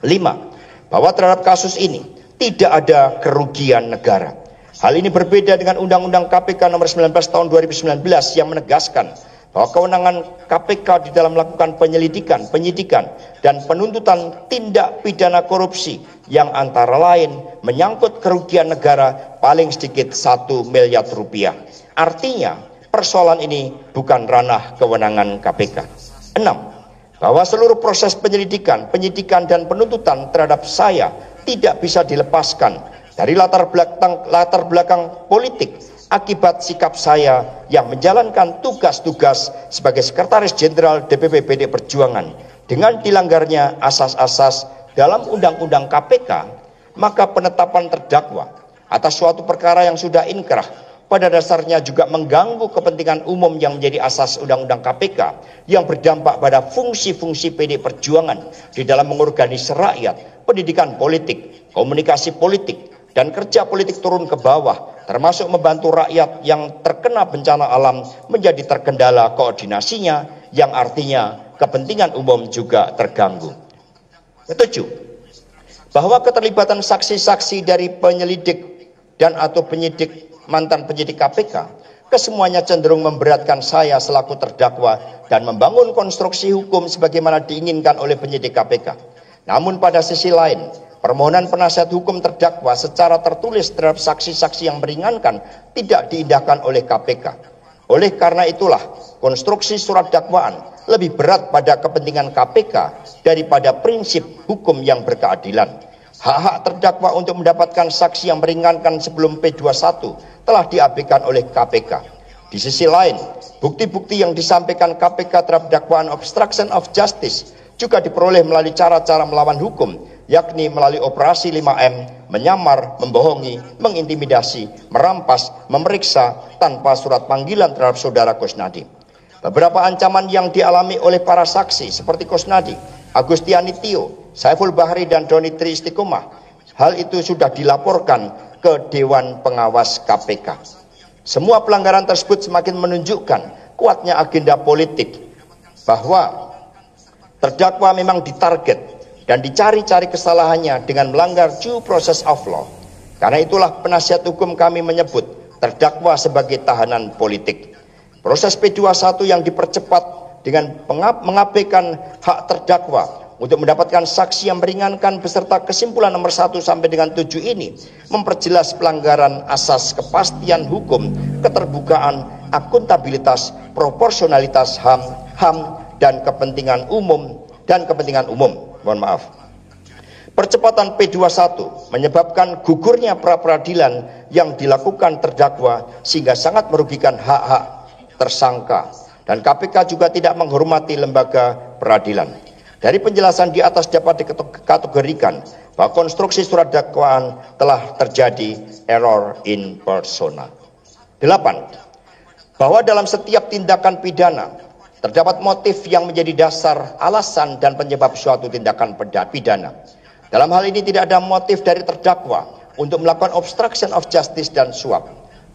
5. Bahwa terhadap kasus ini tidak ada kerugian negara. Hal ini berbeda dengan Undang-Undang KPK nomor 19 tahun 2019 yang menegaskan bahwa kewenangan KPK di dalam melakukan penyelidikan, penyidikan, dan penuntutan tindak pidana korupsi yang antara lain menyangkut kerugian negara paling sedikit 1 miliar rupiah. Artinya persoalan ini bukan ranah kewenangan KPK. 6. Bahwa seluruh proses penyelidikan, penyidikan, dan penuntutan terhadap saya tidak bisa dilepaskan dari latar belakang politik akibat sikap saya yang menjalankan tugas-tugas sebagai Sekretaris Jenderal DPP PD Perjuangan dengan dilanggarnya asas-asas dalam Undang-Undang KPK, maka penetapan terdakwa atas suatu perkara yang sudah inkrah pada dasarnya juga mengganggu kepentingan umum yang menjadi asas Undang-Undang KPK yang berdampak pada fungsi-fungsi PD Perjuangan di dalam mengorganisir rakyat, pendidikan politik, komunikasi politik, dan kerja politik turun ke bawah, termasuk membantu rakyat yang terkena bencana alam menjadi terkendala koordinasinya, yang artinya kepentingan umum juga terganggu. 7. Bahwa keterlibatan saksi-saksi dari penyelidik dan atau penyidik mantan penyidik KPK kesemuanya cenderung memberatkan saya selaku terdakwa dan membangun konstruksi hukum sebagaimana diinginkan oleh penyidik KPK. Namun pada sisi lain, permohonan penasihat hukum terdakwa secara tertulis terhadap saksi-saksi yang meringankan tidak diindahkan oleh KPK. Oleh karena itulah, konstruksi surat dakwaan lebih berat pada kepentingan KPK daripada prinsip hukum yang berkeadilan. Hak-hak terdakwa untuk mendapatkan saksi yang meringankan sebelum P21 telah diabaikan oleh KPK. Di sisi lain, bukti-bukti yang disampaikan KPK terhadap dakwaan obstruction of justice juga diperoleh melalui cara-cara melawan hukum, yakni melalui operasi 5M, menyamar, membohongi, mengintimidasi, merampas, memeriksa tanpa surat panggilan terhadap saudara Kusnadi. Beberapa ancaman yang dialami oleh para saksi seperti Kusnadi, Agustiani Tio, Saiful Bahri, dan Doni Tri Istiqomah, hal itu sudah dilaporkan ke Dewan Pengawas KPK. Semua pelanggaran tersebut semakin menunjukkan kuatnya agenda politik bahwa terdakwa memang ditarget dan dicari-cari kesalahannya dengan melanggar due process of law. Karena itulah penasihat hukum kami menyebut terdakwa sebagai tahanan politik. Proses P21 yang dipercepat dengan mengabaikan hak terdakwa untuk mendapatkan saksi yang meringankan beserta kesimpulan nomor 1 sampai dengan 7 ini memperjelas pelanggaran asas kepastian hukum, keterbukaan, akuntabilitas, proporsionalitas HAM dan kepentingan umum Mohon maaf. Percepatan P21 menyebabkan gugurnya pra-peradilan yang dilakukan terdakwa sehingga sangat merugikan hak-hak tersangka, dan KPK juga tidak menghormati lembaga peradilan. Dari penjelasan di atas dapat dikategorikan bahwa konstruksi surat dakwaan telah terjadi error in persona. 8. Bahwa dalam setiap tindakan pidana terdapat motif yang menjadi dasar, alasan, dan penyebab suatu tindakan pidana. Dalam hal ini tidak ada motif dari terdakwa untuk melakukan obstruction of justice dan suap.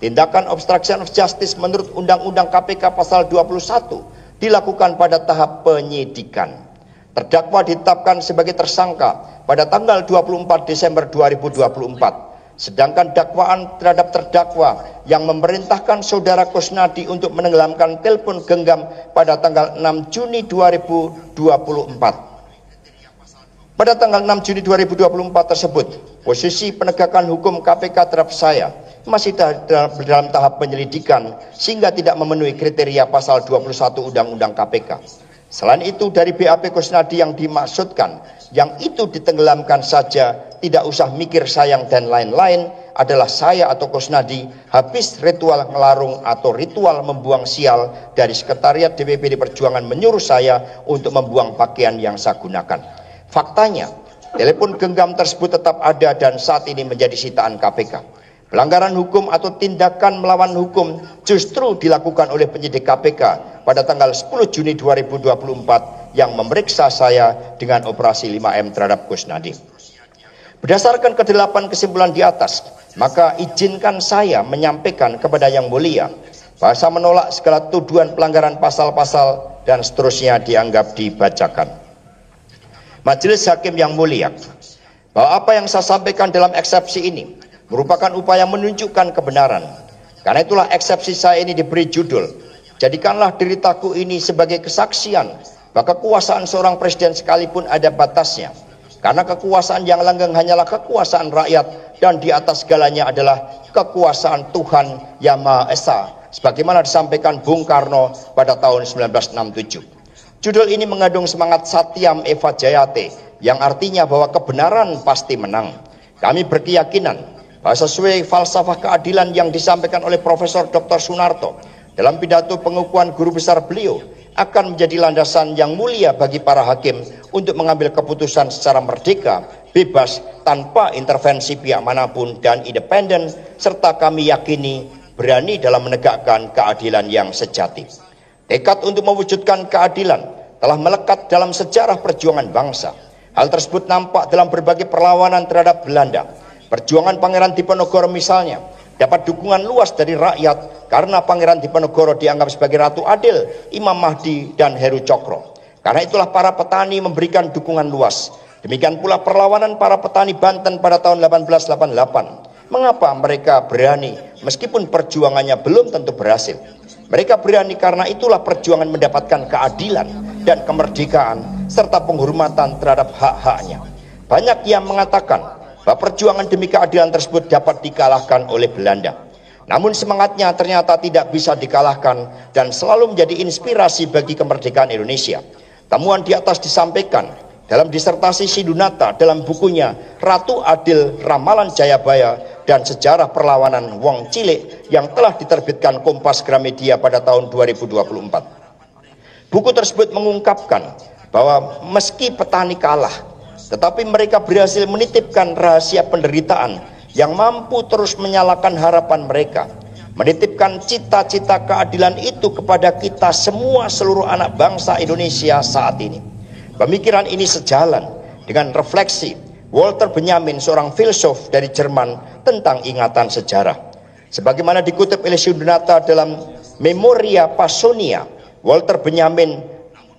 Tindakan obstruction of justice menurut Undang-Undang KPK pasal 21 dilakukan pada tahap penyidikan. Terdakwa ditetapkan sebagai tersangka pada tanggal 24 Desember 2024. Sedangkan dakwaan terhadap terdakwa yang memerintahkan saudara Kusnadi untuk menenggelamkan telepon genggam pada tanggal 6 Juni 2024 Pada tanggal 6 Juni 2024 tersebut, posisi penegakan hukum KPK terhadap saya masih dalam tahap penyelidikan sehingga tidak memenuhi kriteria pasal 21 Undang-Undang KPK. Selain itu, dari BAP Kusnadi yang dimaksudkan, yang itu ditenggelamkan saja, tidak usah mikir sayang dan lain-lain, adalah saya atau Kusnadi habis ritual ngelarung atau ritual membuang sial dari Sekretariat DPP Perjuangan menyuruh saya untuk membuang pakaian yang saya gunakan. Faktanya, telepon genggam tersebut tetap ada dan saat ini menjadi sitaan KPK. Pelanggaran hukum atau tindakan melawan hukum justru dilakukan oleh penyidik KPK pada tanggal 10 Juni 2024 yang memeriksa saya dengan operasi 5M terhadap Kusnadi. Berdasarkan ke-8 kesimpulan di atas, maka izinkan saya menyampaikan kepada Yang Mulia bahwa saya menolak segala tuduhan pelanggaran pasal-pasal dan seterusnya dianggap dibacakan. Majelis Hakim yang mulia, bahwa apa yang saya sampaikan dalam eksepsi ini merupakan upaya menunjukkan kebenaran. Karena itulah eksepsi saya ini diberi judul, jadikanlah deritaku ini sebagai kesaksian bahwa kekuasaan seorang presiden sekalipun ada batasnya. Karena kekuasaan yang langgeng hanyalah kekuasaan rakyat dan di atas segalanya adalah kekuasaan Tuhan Yang Maha Esa, sebagaimana disampaikan Bung Karno pada tahun 1967. Judul ini mengandung semangat Satyam Eva Jayate yang artinya bahwa kebenaran pasti menang. Kami berkeyakinan bahwa sesuai falsafah keadilan yang disampaikan oleh Profesor Dr. Sunarto dalam pidato pengukuhan guru besar beliau akan menjadi landasan yang mulia bagi para hakim untuk mengambil keputusan secara merdeka, bebas, tanpa intervensi pihak manapun dan independen, serta kami yakini berani dalam menegakkan keadilan yang sejati. Tekad untuk mewujudkan keadilan telah melekat dalam sejarah perjuangan bangsa. Hal tersebut nampak dalam berbagai perlawanan terhadap Belanda. Perjuangan Pangeran Diponegoro misalnya dapat dukungan luas dari rakyat karena Pangeran Diponegoro dianggap sebagai Ratu Adil, Imam Mahdi, dan Heru Cokro. Karena itulah para petani memberikan dukungan luas. Demikian pula perlawanan para petani Banten pada tahun 1888. Mengapa mereka berani meskipun perjuangannya belum tentu berhasil? Mereka berani karena itulah perjuangan mendapatkan keadilan dan kemerdekaan serta penghormatan terhadap hak-haknya. Banyak yang mengatakan bahwa perjuangan demi keadilan tersebut dapat dikalahkan oleh Belanda. Namun semangatnya ternyata tidak bisa dikalahkan dan selalu menjadi inspirasi bagi kemerdekaan Indonesia. Temuan di atas disampaikan dalam disertasi Sidunata dalam bukunya Ratu Adil Ramalan Jayabaya dan Sejarah Perlawanan Wong Cilik yang telah diterbitkan Kompas Gramedia pada tahun 2024. Buku tersebut mengungkapkan bahwa meski petani kalah, tetapi mereka berhasil menitipkan rahasia penderitaan yang mampu terus menyalakan harapan mereka, menitipkan cita-cita keadilan itu kepada kita semua seluruh anak bangsa Indonesia saat ini. Pemikiran ini sejalan dengan refleksi Walter Benjamin, seorang filsuf dari Jerman, tentang ingatan sejarah. Sebagaimana dikutip oleh Sidunata dalam Memoria Passonia, Walter Benjamin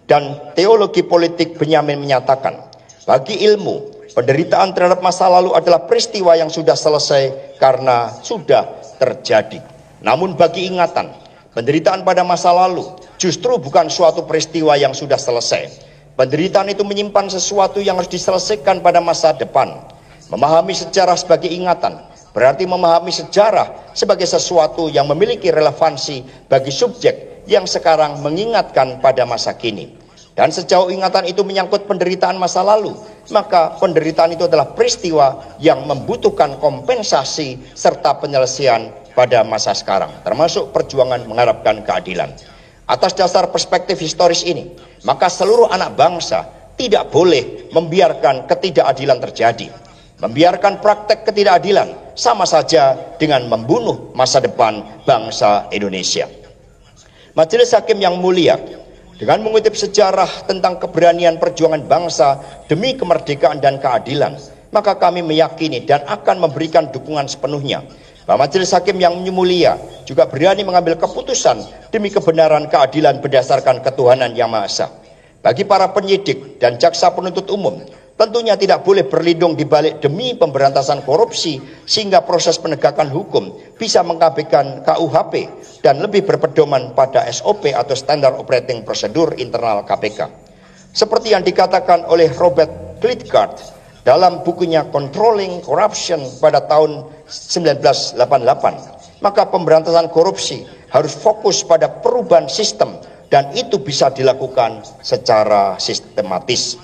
dan teologi politik Benjamin menyatakan, bagi ilmu, penderitaan terhadap masa lalu adalah peristiwa yang sudah selesai karena sudah terjadi. Namun bagi ingatan, penderitaan pada masa lalu justru bukan suatu peristiwa yang sudah selesai. Penderitaan itu menyimpan sesuatu yang harus diselesaikan pada masa depan. Memahami sejarah sebagai ingatan berarti memahami sejarah sebagai sesuatu yang memiliki relevansi bagi subjek yang sekarang mengingatkan pada masa kini. Dan sejauh ingatan itu menyangkut penderitaan masa lalu, maka penderitaan itu adalah peristiwa yang membutuhkan kompensasi serta penyelesaian pada masa sekarang, termasuk perjuangan mengharapkan keadilan. Atas dasar perspektif historis ini, maka seluruh anak bangsa tidak boleh membiarkan ketidakadilan terjadi. Membiarkan praktek ketidakadilan sama saja dengan membunuh masa depan bangsa Indonesia. Majelis Hakim yang mulia, dengan mengutip sejarah tentang keberanian perjuangan bangsa demi kemerdekaan dan keadilan, maka kami meyakini dan akan memberikan dukungan sepenuhnya bahwa Majelis Hakim yang mulia juga berani mengambil keputusan demi kebenaran keadilan berdasarkan ketuhanan Yang Maha Esa. Bagi para penyidik dan jaksa penuntut umum, tentunya tidak boleh berlindung di balik demi pemberantasan korupsi sehingga proses penegakan hukum bisa mengabaikan KUHP dan lebih berpedoman pada SOP atau Standard Operating Procedure internal KPK. Seperti yang dikatakan oleh Robert Klitgaard dalam bukunya Controlling Corruption pada tahun 1988. Maka pemberantasan korupsi harus fokus pada perubahan sistem, dan itu bisa dilakukan secara sistematis.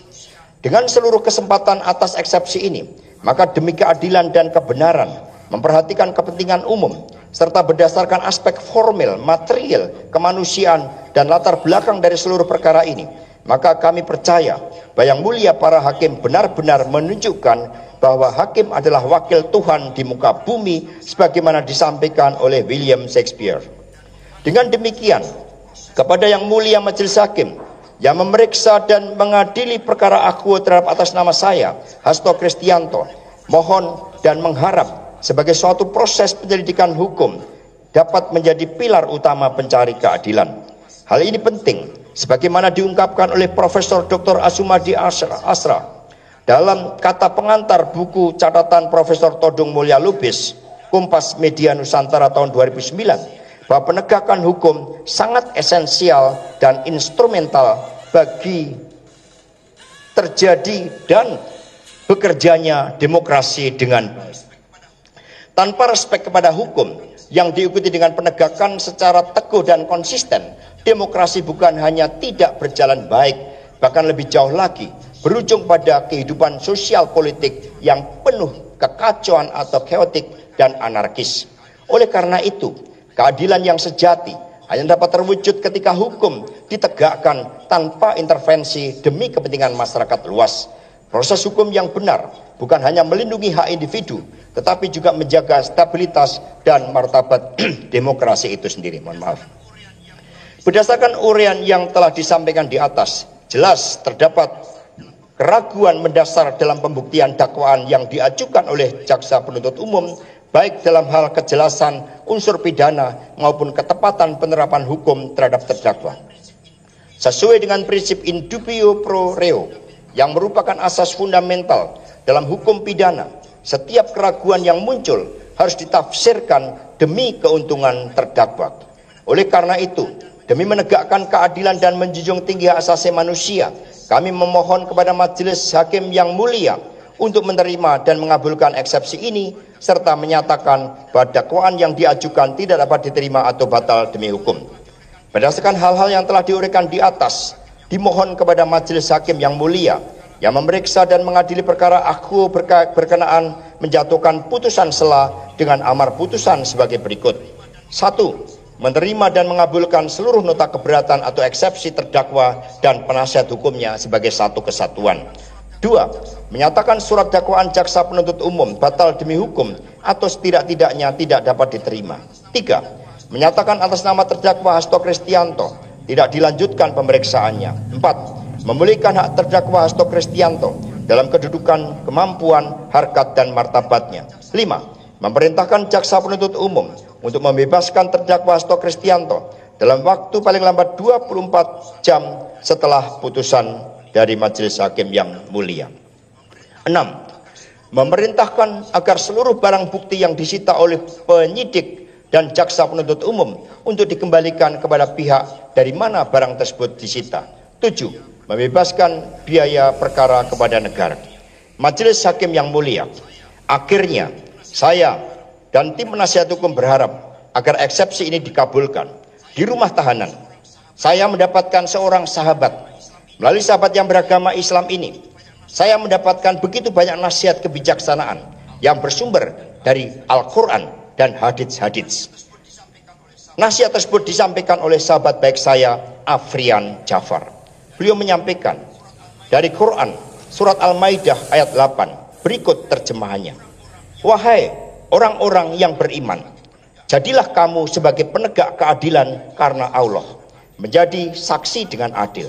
Dengan seluruh kesempatan atas eksepsi ini, maka demi keadilan dan kebenaran, memperhatikan kepentingan umum, serta berdasarkan aspek formil, material, kemanusiaan, dan latar belakang dari seluruh perkara ini, maka kami percaya bahwa yang mulia para hakim benar-benar menunjukkan bahwa hakim adalah wakil Tuhan di muka bumi sebagaimana disampaikan oleh William Shakespeare. Dengan demikian, kepada yang mulia majelis hakim yang memeriksa dan mengadili perkara aku terhadap atas nama saya, Hasto Kristianto, mohon dan mengharap sebagai suatu proses penyelidikan hukum dapat menjadi pilar utama pencari keadilan. Hal ini penting sebagaimana diungkapkan oleh Profesor Dr. Asumadi Asra dalam kata pengantar buku catatan Profesor Todung Mulya Lubis, Kompas Media Nusantara tahun 2009, bahwa penegakan hukum sangat esensial dan instrumental bagi terjadi dan bekerjanya demokrasi dengan baik. Tanpa respek kepada hukum yang diikuti dengan penegakan secara teguh dan konsisten, demokrasi bukan hanya tidak berjalan baik, bahkan lebih jauh lagi berujung pada kehidupan sosial politik yang penuh kekacauan atau chaotic dan anarkis. Oleh karena itu, keadilan yang sejati hanya dapat terwujud ketika hukum ditegakkan tanpa intervensi demi kepentingan masyarakat luas. Proses hukum yang benar bukan hanya melindungi hak individu, tetapi juga menjaga stabilitas dan martabat demokrasi itu sendiri. Mohon maaf. Berdasarkan uraian yang telah disampaikan di atas, jelas terdapat keraguan mendasar dalam pembuktian dakwaan yang diajukan oleh jaksa penuntut umum, baik dalam hal kejelasan unsur pidana maupun ketepatan penerapan hukum terhadap terdakwa. Sesuai dengan prinsip in dubio pro reo yang merupakan asas fundamental dalam hukum pidana, setiap keraguan yang muncul harus ditafsirkan demi keuntungan terdakwa. Oleh karena itu, demi menegakkan keadilan dan menjunjung tinggi hak asasi manusia, kami memohon kepada majelis hakim yang mulia untuk menerima dan mengabulkan eksepsi ini, serta menyatakan bahwa dakwaan yang diajukan tidak dapat diterima atau batal demi hukum. Berdasarkan hal-hal yang telah diuraikan di atas, dimohon kepada majelis hakim yang mulia yang memeriksa dan mengadili perkara aku berkenaan menjatuhkan putusan sela dengan amar putusan sebagai berikut. 1. Menerima dan mengabulkan seluruh nota keberatan atau eksepsi terdakwa dan penasihat hukumnya sebagai satu kesatuan. 2. Menyatakan surat dakwaan jaksa penuntut umum batal demi hukum atau setidak-tidaknya tidak dapat diterima. 3. Menyatakan atas nama terdakwa Hasto Kristianto tidak dilanjutkan pemeriksaannya. 4. Memulihkan hak terdakwa Hasto Kristianto dalam kedudukan, kemampuan, harkat, dan martabatnya. 5. Memerintahkan jaksa penuntut umum untuk membebaskan terdakwa Hasto Kristianto dalam waktu paling lambat 24 jam setelah putusan dari majelis hakim yang mulia. 6. Memerintahkan agar seluruh barang bukti yang disita oleh penyidik dan jaksa penuntut umum untuk dikembalikan kepada pihak dari mana barang tersebut disita. 7. Membebaskan biaya perkara kepada negara. Majelis hakim yang mulia, akhirnya saya dan tim penasihat hukum berharap agar eksepsi ini dikabulkan. Di rumah tahanan, saya mendapatkan seorang sahabat. Melalui sahabat yang beragama Islam ini, saya mendapatkan begitu banyak nasihat kebijaksanaan yang bersumber dari Al-Quran dan hadits-hadits. Nasihat tersebut disampaikan oleh sahabat baik saya, Afrian Jafar. Beliau menyampaikan dari Quran, surat Al-Maidah ayat 8, berikut terjemahannya. Wahai orang-orang yang beriman, jadilah kamu sebagai penegak keadilan karena Allah, menjadi saksi dengan adil.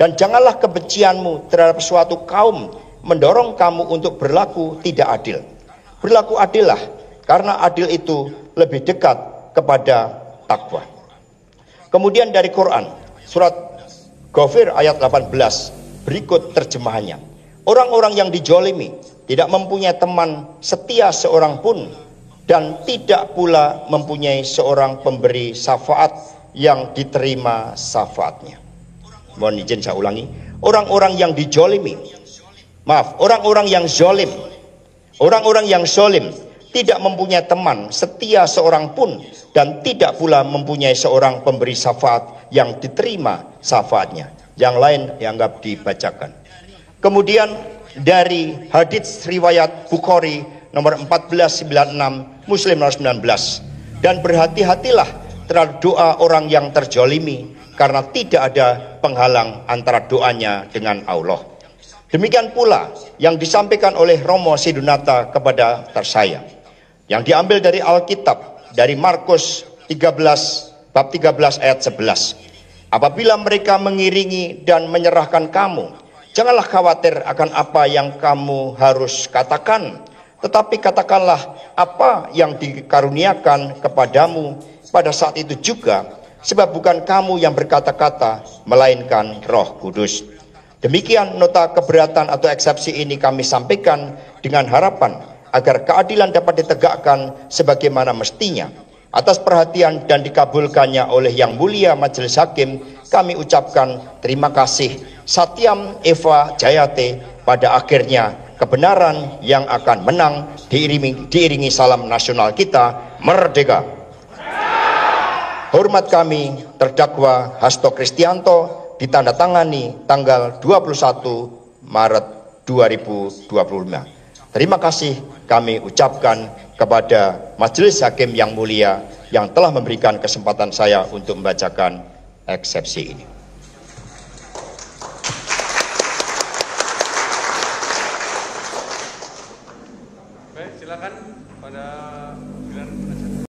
Dan janganlah kebencianmu terhadap suatu kaum mendorong kamu untuk berlaku tidak adil. Berlaku adillah, karena adil itu lebih dekat kepada takwa. Kemudian dari Quran, surat Ghafir ayat 18, berikut terjemahannya. Orang-orang yang dijolimi tidak mempunyai teman setia seorang pun, dan tidak pula mempunyai seorang pemberi syafaat yang diterima syafaatnya. Mohon izin saya ulangi. Orang-orang yang dijolimi orang-orang yang zolim, orang-orang yang zolim tidak mempunyai teman setia seorang pun, dan tidak pula mempunyai seorang pemberi syafaat yang diterima syafaatnya. Yang lain dianggap dibacakan. Kemudian dari hadits riwayat Bukhari nomor 1496, Muslim nomor 19. Dan berhati-hatilah terhadap doa orang yang terzolimi, karena tidak ada penghalang antara doanya dengan Allah. Demikian pula yang disampaikan oleh Romo Sidunata kepada saya, yang diambil dari Alkitab, dari Markus 13, bab 13 ayat 11. Apabila mereka mengiringi dan menyerahkan kamu, janganlah khawatir akan apa yang kamu harus katakan, tetapi katakanlah apa yang dikaruniakan kepadamu pada saat itu juga, sebab bukan kamu yang berkata-kata, melainkan Roh Kudus. Demikian nota keberatan atau eksepsi ini kami sampaikan dengan harapan agar keadilan dapat ditegakkan sebagaimana mestinya. Atas perhatian dan dikabulkannya oleh Yang Mulia Majelis Hakim, kami ucapkan terima kasih. Satyam Eva Jayate. Pada akhirnya kebenaran yang akan menang, diiringi salam nasional kita, merdeka. Hormat kami terdakwa Hasto Kristianto, ditandatangani tanggal 21 Maret 2025. Terima kasih kami ucapkan kepada Majelis Hakim yang mulia yang telah memberikan kesempatan saya untuk membacakan eksepsi ini. Baik, silakan pada